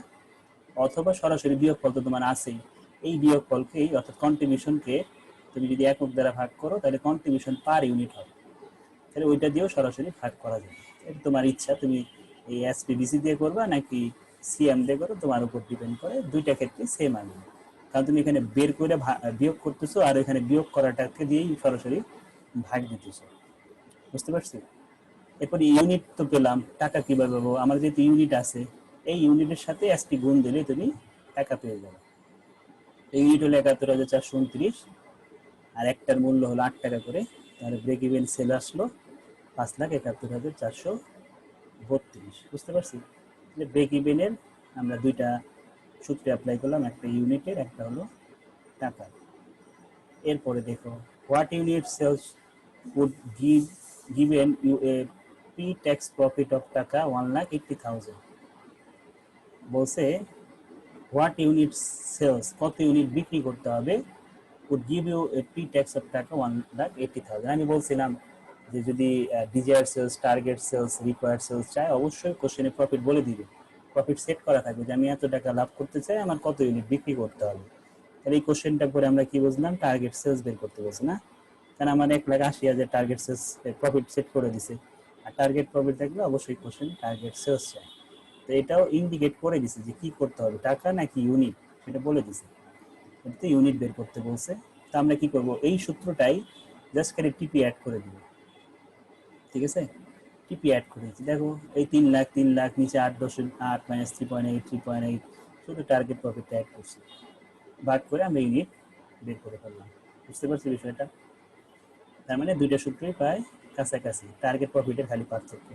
অথবা সরাসরি বিয়োগফল তো তোমার আছেই, এই বিয়োগফলকেই অর্থাৎ কন্ট্রিবিউশনকে তুমি যদি একক দ্বারা ভাগ করো, তাহলে কন্ট্রিবিউশন পার ইউনিট হবে, তাহলে ওইটা দিয়েও সরাসরি ভাগ করা যাবে। এটা তোমার ইচ্ছা, তুমি এই এসপিবিসি দিয়ে করবা নাকি সিএম দিয়ে করো, তোমার উপর ডিপেন্ড করে। দুইটা ক্ষেত্রে সেম আসবে, কারণ তুমি এখানে বের করে বিয়োগ করতেছো, আর এখানে বিয়োগ করাটাকে দিয়েই সরাসরি ভাগ দিতেছো। বুঝতে পারছি? এরপর ইউনিট তো পেলাম, টাকা কিভাবে পাবো? আমার যেহেতু ইউনিট আছে, এই ইউনিটের সাথে এসপি গুণ দিলে তুমি টাকা পেয়ে যাবে। ইউনিট হলো ৭১,৪২৯, আর একটার মূল্য হলো 8 টাকা করে, তাহলে ব্রেক ইভেন সেল আসলো ৫,৭১,৪৩২। বুঝতে পারছি? ব্রেক ইভেনের আমরা দুইটা সূত্রে অ্যাপ্লাই করলাম, একটা ইউনিটের, একটা হলো টাকার। এরপরে দেখো, what unit sales would give given you a pre tax profit of টাকা 1,80,000 বলছে হোয়াট ইউনিট সেলস, কত ইউনিট বিক্রি করতে হবে would give you a pre-tax of টাকা 1,80,000। আমি বলছিলাম যে যদি desire sales, target sales, required sales চাই, অবশ্যই কোশ্চেনে প্রফিট বলে দিবে, প্রফিট সেট করা থাকবে যে আমি এত টাকা লাভ করতে চাই, আমার কত ইউনিট বিক্রি করতে হবে। তাহলে এই কোশ্চেনটা করে আমরা কি বুঝলাম, টার্গেট সেলস বের করতে বলছি না, কারণ আমার 1,80,000 টার্গেট সেলস প্রফিট সেট করে দিছে, আর টার্গেট প্রফিট থাকলে অবশ্যই কোশ্চেন টার্গেট সেলস চাই। তো এটাও ইন্ডিকেট করে দিছে যে কি করতে হবে, টাকা নাকি ইউনিট, সেটা বলে দিছে। এটা ইউনিট বের করতে বলছে। তো আমরা কি করব, এই সূত্রটাই জাস্ট খালি টিপি অ্যাড করে দিব, ঠিক আছে, টিপি অ্যাড করে দিচ্ছি। দেখো এই 3 লাখ নিচে 8.8 মাইনাস 3.8 শুধু টার্গেট প্রফিটটা অ্যাড করছি, ভাগ করে আমরা ইউনিট বের করে ফেললাম। বুঝতে পারছি বিষয়টা? তার মানে দুইটা সূত্রই প্রায় কাছাকাছি, টার্গেট প্রফিটের খালি পার্থক্য।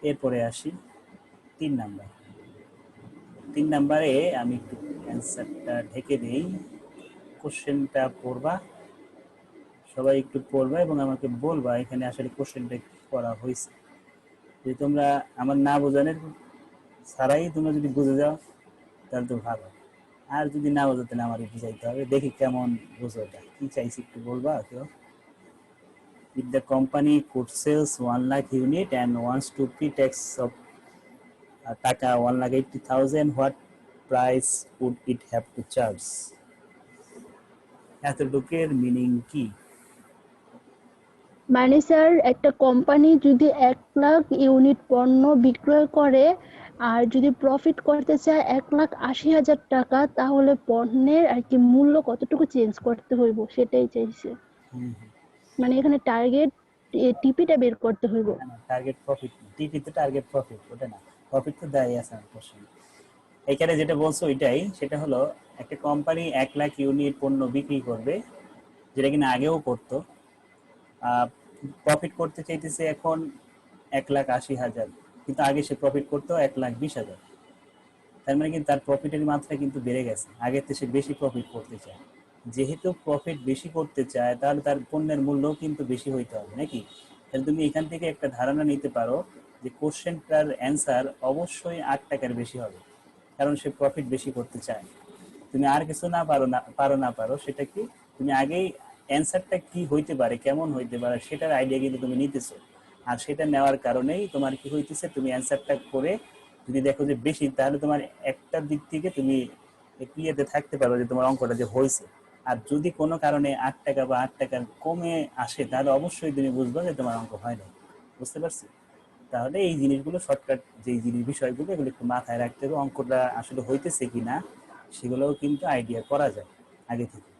এরপরে আসি 3 নাম্বার। 3 নাম্বারে আমি একটু অ্যান্সারটা ঢেকে দিই, কোশ্চেনটা পড়বা, সবাই একটু পড়বা এবং আমাকে বলবা এখানে আসলে কোশ্চেনটা করা হয়েছে। যদি তোমরা আমার না বোঝানোর ছাড়াই তোমরা যদি বুঝে যাও তাহলে তো ভালো, আর যদি না বোঝো তাহলে আমারই বুঝাইতে হবে। দেখি কেমন বুঝো, এটা কি চাইছি একটু বলবা কেউ। If the company could sells 1 lakh unit and wants to pay tax of টাকা 1,80,000, what price would it have to charge? এতটুকের মিনিং কি? মানে স্যার একটা কোম্পানি যদি 1 লাখ ইউনিট পণ্য বিক্রয় করে আর যদি প্রফিট করতে চায় 1,80,000 টাকা, তাহলে পণ্যের আর কি মূল্য কতটুকু চেঞ্জ করতে হইব সেটাই চাইছে। মানে এখানে টার্গেট টিপিটা বের করতে হইব। টার্গেট প্রফিট, টিপি তো টার্গেট প্রফিট, ওটা না, প্রফিট তো দেয় আছে আমার কোশ্চেন। এখানে যেটা বলছো ওইটাই, সেটা হলো একটা কোম্পানি 1 লাখ ইউনিট পণ্য বিক্রি করবে, যেটা কিনা আগেও করতো, প্রফিট করতে চাইতেছে এখন 1,80,000, কিন্তু আগে সে প্রফিট করতো 1,20,000। তার মানে কিন্তু তার প্রফিটের মাত্রা কিন্তু বেড়ে গেছে, আগের থেকে সে বেশি প্রফিট করতে চায়। যেহেতু প্রফিট বেশি করতে চায় তাহলে তার পণ্যের মূল্য কিন্তু বেশি হইতে হবে নাকি। তাহলে তুমি এখান থেকে একটা ধারণা নিতে পারো যে কোশ্চেনটার অ্যান্সার অবশ্যই 8 টাকার বেশি হবে, কারণ সে প্রফিট বেশি করতে চায়। তুমি আর কিছু না পারো সেটা কি, তুমি আগেই অ্যান্সারটা কি হইতে পারে, কেমন হইতে পারে সেটার আইডিয়া কিন্তু তুমি নিতেছো, আর সেটা নেওয়ার কারণেই তোমার কি হইতেছে, তুমি অ্যান্সারটা করে যদি দেখো যে বেশি, তাহলে তোমার একটা দিক থেকে তুমি ক্লিয়ারতে থাকতে পারো যে তোমার অঙ্কটা যে হয়েছে। আর যদি কোনো কারণে 8 টাকা বা 8 টাকার কমে আসে, তাহলে অবশ্যই তুমি বুঝবে যে তোমার অঙ্ক হয় না। বুঝতে পারছি? তাহলে এই জিনিসগুলো শর্টকাট, যে বিষয়গুলো এগুলো একটু মাথায় রাখতে হবে, অঙ্কটা আসলে হইতেছে কিনা সেগুলোও কিন্তু আইডিয়া করা যায় আগে থেকে।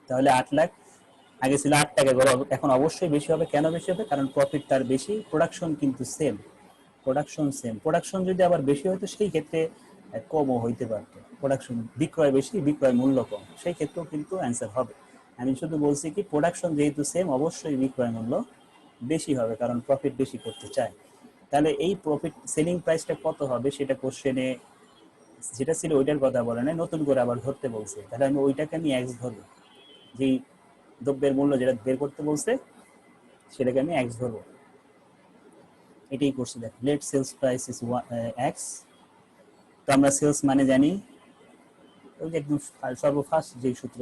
তাহলে 8 লাখ আগে ছিল 8 টাকা, এখন অবশ্যই বেশি হবে। কেন বেশি হবে? কারণ প্রফিট তার বেশি, প্রোডাকশন কিন্তু সেম, প্রোডাকশন যদি আবার বেশি হতো সেই ক্ষেত্রে কমও হইতে পারত, প্রোডাকশন বিক্রয় বেশি, বিক্রয় মূল্য কম, সেই ক্ষেত্রেও কিন্তু অ্যান্সার হবে। আমি শুধু বলছি কি, প্রোডাকশন যেহেতু সেম, অবশ্যই বিক্রয় মূল্য বেশি হবে, কারণ প্রফিট বেশি করতে চায়। তাহলে এই প্রফিট সেলিং প্রাইসটা কত হবে সেটা কোশ্চেনে যেটা ছিল ওইটার কথা বলে না, নতুন করে আবার ধরতে বলছে। তাহলে আমি ওইটাকে আমি এক্স ধরবো, যেই দ্রব্যের মূল্য যেটা বের করতে বলছে সেটাকে আমি এক্স ধরবো। এটাই করছি। দেখ, let sales price is X. তো আমরা সেলস মানে জানি ওই যে একদম সর্বফার্স্ট যে সূত্র,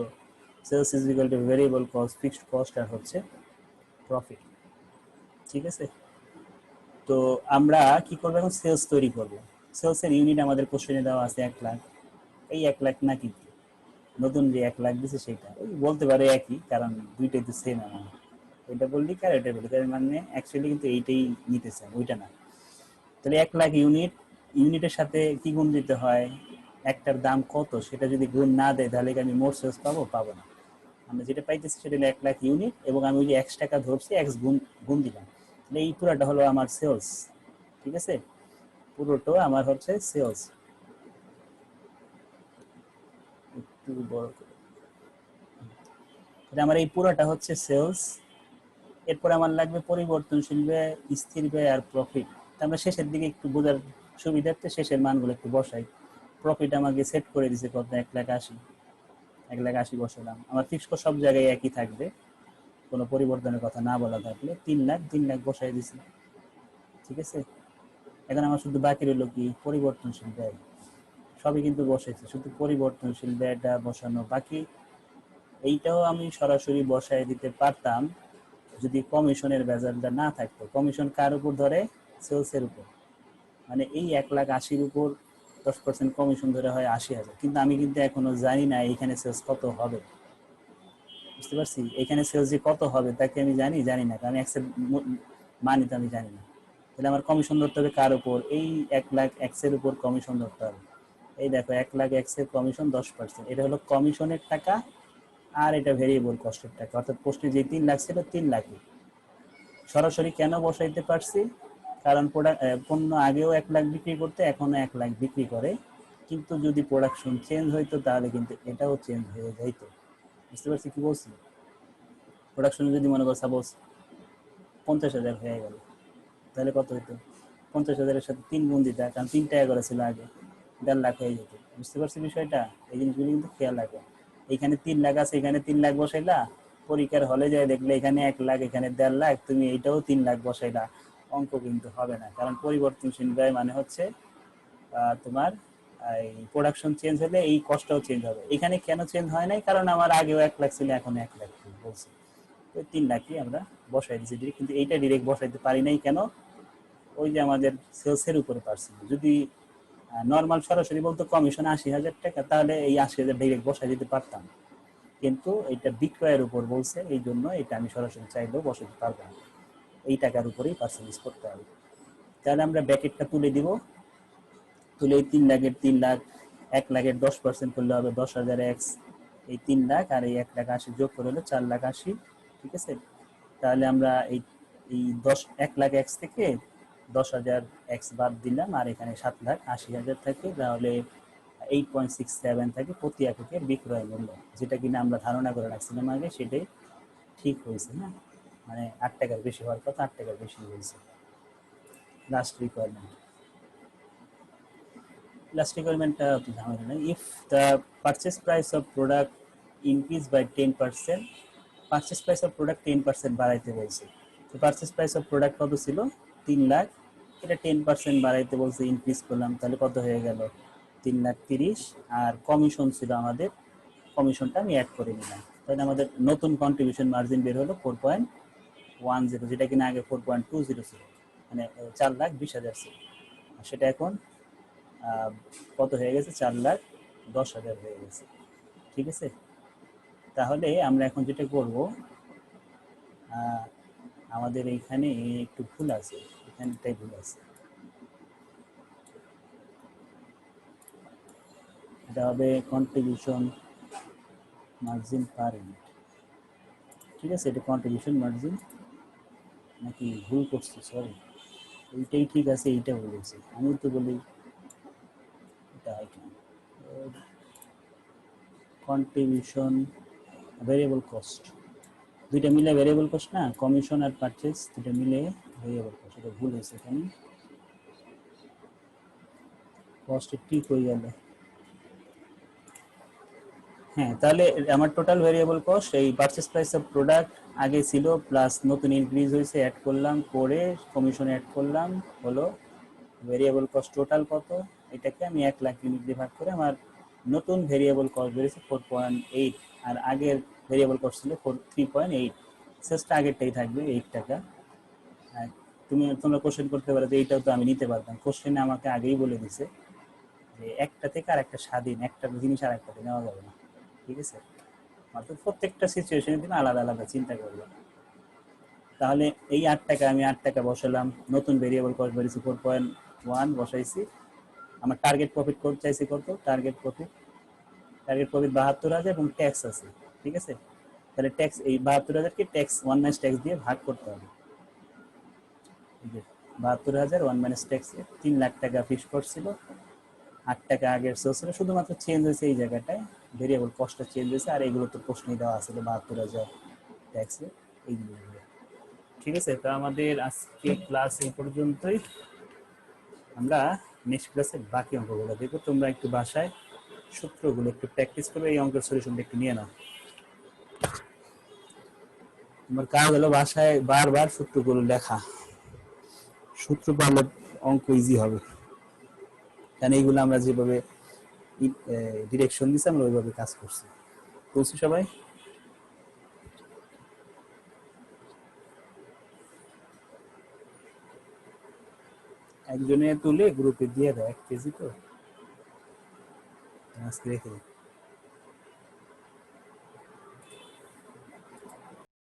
sales is equal to variable cost, fixed cost আর হচ্ছে প্রফিট। ঠিক আছে, তো আমরা কি করবো এখন, সেলস তৈরি করবো। সেলসের ইউনিট আমাদের কোশ্চেনে দেওয়া আছে 1 লাখ। এই 1 লাখ না, কিন্তু নতুন যে 1 লাখ দিছে সেটা ওই বলতে পারে একই, কারণ দুইটাই তো সেম অ্যামাউন্ট। এটা বললি কার এটা বলি, তার মানে অ্যাকচুয়ালি কিন্তু এইটাই নিতে চান, ওইটা না। তাহলে 1 লাখ ইউনিটের সাথে কি গুণ দিতে হয়, একটার দাম কত সেটা যদি গুণ না দেয় তাহলে কি আমি মোট সেলস পাবো না। আমরা যেটা পাইতেছি সেটা হলো 1 লাখ ইউনিট, এবং আমি ওই যে X টাকা ধরছি, X গুণ দিলাম, তাহলে এই পুরোটা হলো আমার সেলস। ঠিক আছে, পুরোটা আমার হচ্ছে সেলস। একটু বড় করে, তাহলে আমার এই পুরোটা হচ্ছে সেলস। এরপর আমার লাগবে পরিবর্তনশীল ব্যয়, স্থির ব্যয় আর প্রফিট। আমরা শেষের দিকে একটু বোঝার সুবিধার্থে শেষের মানগুলো একটু বসাই। প্রফিট আমাকে সেট করে দিছে কত, 1,80,000, 1,80,000 বসালাম। আমার ফিক্সড কস্ট সব জায়গায় একই থাকবে, কোনো পরিবর্তনের কথা না বলা থাকলে 3 লাখ বসাই দিছি, ঠিক আছে। এখন আমার শুধু বাকি রইলো কি পরিবর্তনশীল ব্যয়, সবই কিন্তু বসাইছি, শুধু পরিবর্তনশীল ব্যয়টা বসানো বাকি। এইটাও আমি সরাসরি বসাই দিতে পারতাম যদি কমিশনের ভেজালটা না থাকতো। কমিশন কার উপর ধরে? সেলসের উপর। মানে এই 1,80,000 উপর 10% কমিশন ধরে হয় 80,000, কিন্তু আমি কিন্তু এখনো জানি না এইখানে সেলস কত হবে, বুঝতে পারছি। এখানে সেলস যে কত হবে তাকে আমি জানি না, কারণ অ্যাকসেপ্ট মানি তো আমি জানি না। তাহলে আমার কমিশন ধরতে হবে কার উপর? এই 1,00,000 এক্সের উপর কমিশন ধরতে হবে। এই দেখো 1,00,000 এক্সের কমিশন 10%, এটা হলো কমিশনের টাকা, আর এটা ভেরিয়েবল কস্টের টাকা। অর্থাৎ প্রশ্নে যে 3 লাখ ছিল 3 লাখই সরাসরি কেন বসাইতে পারছি? কারণ পণ্য আগেও 1,00,000 বিক্রি করতে, এখনো 1,00,000 বিক্রি করে, কিন্তু যদি প্রোডাকশন চেঞ্জ হইতো তাহলে কিন্তু এটাও চেঞ্জ হয়ে যাইতো। বুঝতে পারছি কি বলছি? প্রোডাকশন যদি মনে করো সাপোজ 50,000 হয়ে গেল, তাহলে কত হইতো? 50,000-এর সাথে 3 গুণ দিতে, কারণ 3 টাকা করে ছিল আগে, 1,50,000 হয়ে যেত। বুঝতে পারছি বিষয়টা? এই জিনিসগুলো কিন্তু খেয়াল রাখো। এখানে 3 লাখ আছে, এখানে 3 লাখ বসাইলা, পরীক্ষার হলে যায় দেখলে এখানে 1,00,000, এখানে 1,50,000, তুমি এইটাও 3 লাখ বসাইলা, অঙ্ক কিন্তু হবে না। কারণ পরিবর্তনশীল ব্যয় মানে হচ্ছে তোমার এই প্রোডাকশন চেঞ্জ হলে এই কস্টটাও চেঞ্জ হবে। এখানে কেন চেঞ্জ হয় নাই? কারণ আমার আগেও 1,00,000 ছিল, এখন 1,00,000 বলছি, তো 3 লাখই আমরা বসাই দিচ্ছি ডিরেক্ট। কিন্তু এইটা ডিরেক্ট বসাইতে পারি নাই কেন? ওই যে আমাদের সেলসের উপরে পার্সেন্ট। যদি নর্মাল সরাসরি বলতো কমিশন 80,000 টাকা, তাহলে এই 80,000 ডিরেক্ট বসাই দিতে পারতাম, কিন্তু এটা বিক্রয়ের উপর বলছে, এই জন্য এটা আমি সরাসরি চাইলেও বসাতে পারবো না, এই টাকার উপরেই পার্সেন্টেজ করতে হবে। তাহলে আমরা ব্যাকেটটা তুলে দিব, তুলে এই 3 লাখের 3 লাখ, 1,00,000-এর 10% করলে হবে 10,000 এক্স, এই 3 লাখ আর এই 1,80,000 যোগ করে হলো 4,80,000, ঠিক আছে। তাহলে আমরা এই এই 1,00,000 এক্স থেকে 10,000 এক্স বাদ দিলাম, আর এখানে 7,80,000 থাকে, তাহলে 8.67 থাকে প্রতি এককের বিক্রয় মূল্য, যেটা কিনা আমরা ধারণা করে রাখছিলাম আগে, সেটাই ঠিক হয়েছে না। মানে 8 টাকার বেশি হওয়ার কথা, 8 টাকার বেশি হয়েছে। Last requirement, last requirement to ঝামেলা নাই। If the purchase price of product increase by 10%, purchase price of product 10% বাড়াইতে বলছে। তো purchase price of product কত ছিল? 3 লাখ, এটা 10% বাড়াইতে বলছে, ইনক্রিজ করলাম, তাহলে কত হয়ে গেল? 3,30,000। আর কমিশন ছিল আমাদের, কমিশনটা আমি অ্যাড করে নিলাম, তাহলে আমাদের নতুন কন্ট্রিবিউশন মার্জিন বের হলো 4.10, যেটা কিনা আগে 4.20 ছিল, মানে 4,20,000 ছিল, সেটা এখন কত হয়ে গেছে? 4,10,000 হয়ে গেছে, ঠিক আছে। তাহলে আমরা এখন যেটা করব, আমাদের এইখানে একটু ভুল আছে, এখানটাই ভুল আছে, এটা হবে কন্ট্রিবিউশন মার্জিন পার ইউনিট, ঠিক আছে। এটা কন্ট্রিবিউশন মার্জিন, নাকি ভুল করছি? সরি, এইটাই ঠিক আছে, এইটা বলেছি আমি, তো বলি এটা হয় কিনা। কন্ট্রিবিউশন ভেরিয়েবল কস্ট, দুইটা মিলে ভেরিয়েবল কস্ট না, কমিশন আর পারচেজ দুইটা মিলে ভেরিয়েবল কস্ট, এটা ভুল হয়েছে এখানে, কস্ট ঠিক হয়ে গেল। হ্যাঁ, তাহলে আমার টোটাল ভেরিয়েবল কস্ট এই পারচেজ প্রাইস অফ প্রোডাক্ট আগে ছিল, প্লাস নতুন ইনক্রিজ হয়েছে, অ্যাড করলাম, করে কমিশন অ্যাড করলাম, হলো ভেরিয়েবল কস্ট টোটাল কত, এটাকে আমি 1,00,000 ইউনিট দিয়ে ভাগ করে আমার নতুন ভেরিয়েবল কস্ট বেড়েছে 4.8, আর আগের ভেরিয়েবল কস্ট ছিল 3.8, সেসটা আগেরটাই থাকবে 8 টাকা। আর তোমরা কোশ্চেন করতে পারো যে এইটাও তো আমি নিতে পারতাম, কোশ্চেনে আমাকে আগেই বলে দিছে যে একটা থেকে আর একটা স্বাধীন, একটা জিনিস আর একটাতে নেওয়া যাবে না, ঠিক আছে। অর্থাৎ প্রত্যেকটা সিচুয়েশনের জন্য আলাদা আলাদা চিন্তা করবে। তাহলে এই 8 টাকা, আমি 8 টাকা বসালাম, নতুন ভেরিয়েবল কস্ট বেরিয়েছে 4.1 বসাইছি, আমার টার্গেট প্রফিট করতে চাইছি কত? টার্গেট প্রফিট 72,000 এবং ট্যাক্স আছে, ঠিক আছে। তাহলে ট্যাক্স এই 72,000-কে ট্যাক্স 1 মাইনাস ট্যাক্স দিয়ে ভাগ করতে হবে, 72,000 1 মাইনাস ট্যাক্স, 3,00,000 টাকা ফিক্স করছিল, 8 টাকা আগের সোর্স ছিল, শুধুমাত্র চেঞ্জ হয়েছে এই জায়গাটায়, ভেরিয়েবল কস্টটা চেঞ্জ হয়েছে, আর এগুলো তো প্রশ্নই দেওয়া আছে 72,000 ট্যাক্সে, এই জিনিসগুলো, ঠিক আছে। তো আমাদের আজকে ক্লাস এই পর্যন্তই, আমরা নেক্সট ক্লাসে বাকি অঙ্কগুলো দেখবো। তোমরা একটু বাসায় সূত্রগুলো একটু প্র্যাকটিস করবে, এই অঙ্কের সলিউশনটা একটু নিয়ে নাও। তোমার কাজ হলো বাসায় বারবার সূত্রগুলো লেখা, সূত্র পারলে অঙ্ক ইজি হবে, কারণ এইগুলো আমরা যেভাবে ডিরেকশন দিচ্ছি আমরা ওইভাবে কাজ করছি। বুঝছি সবাই? একজনে তুলে গ্রুপে দিয়ে দেয়, 1 কেজি তো আজকে রেখে দিই।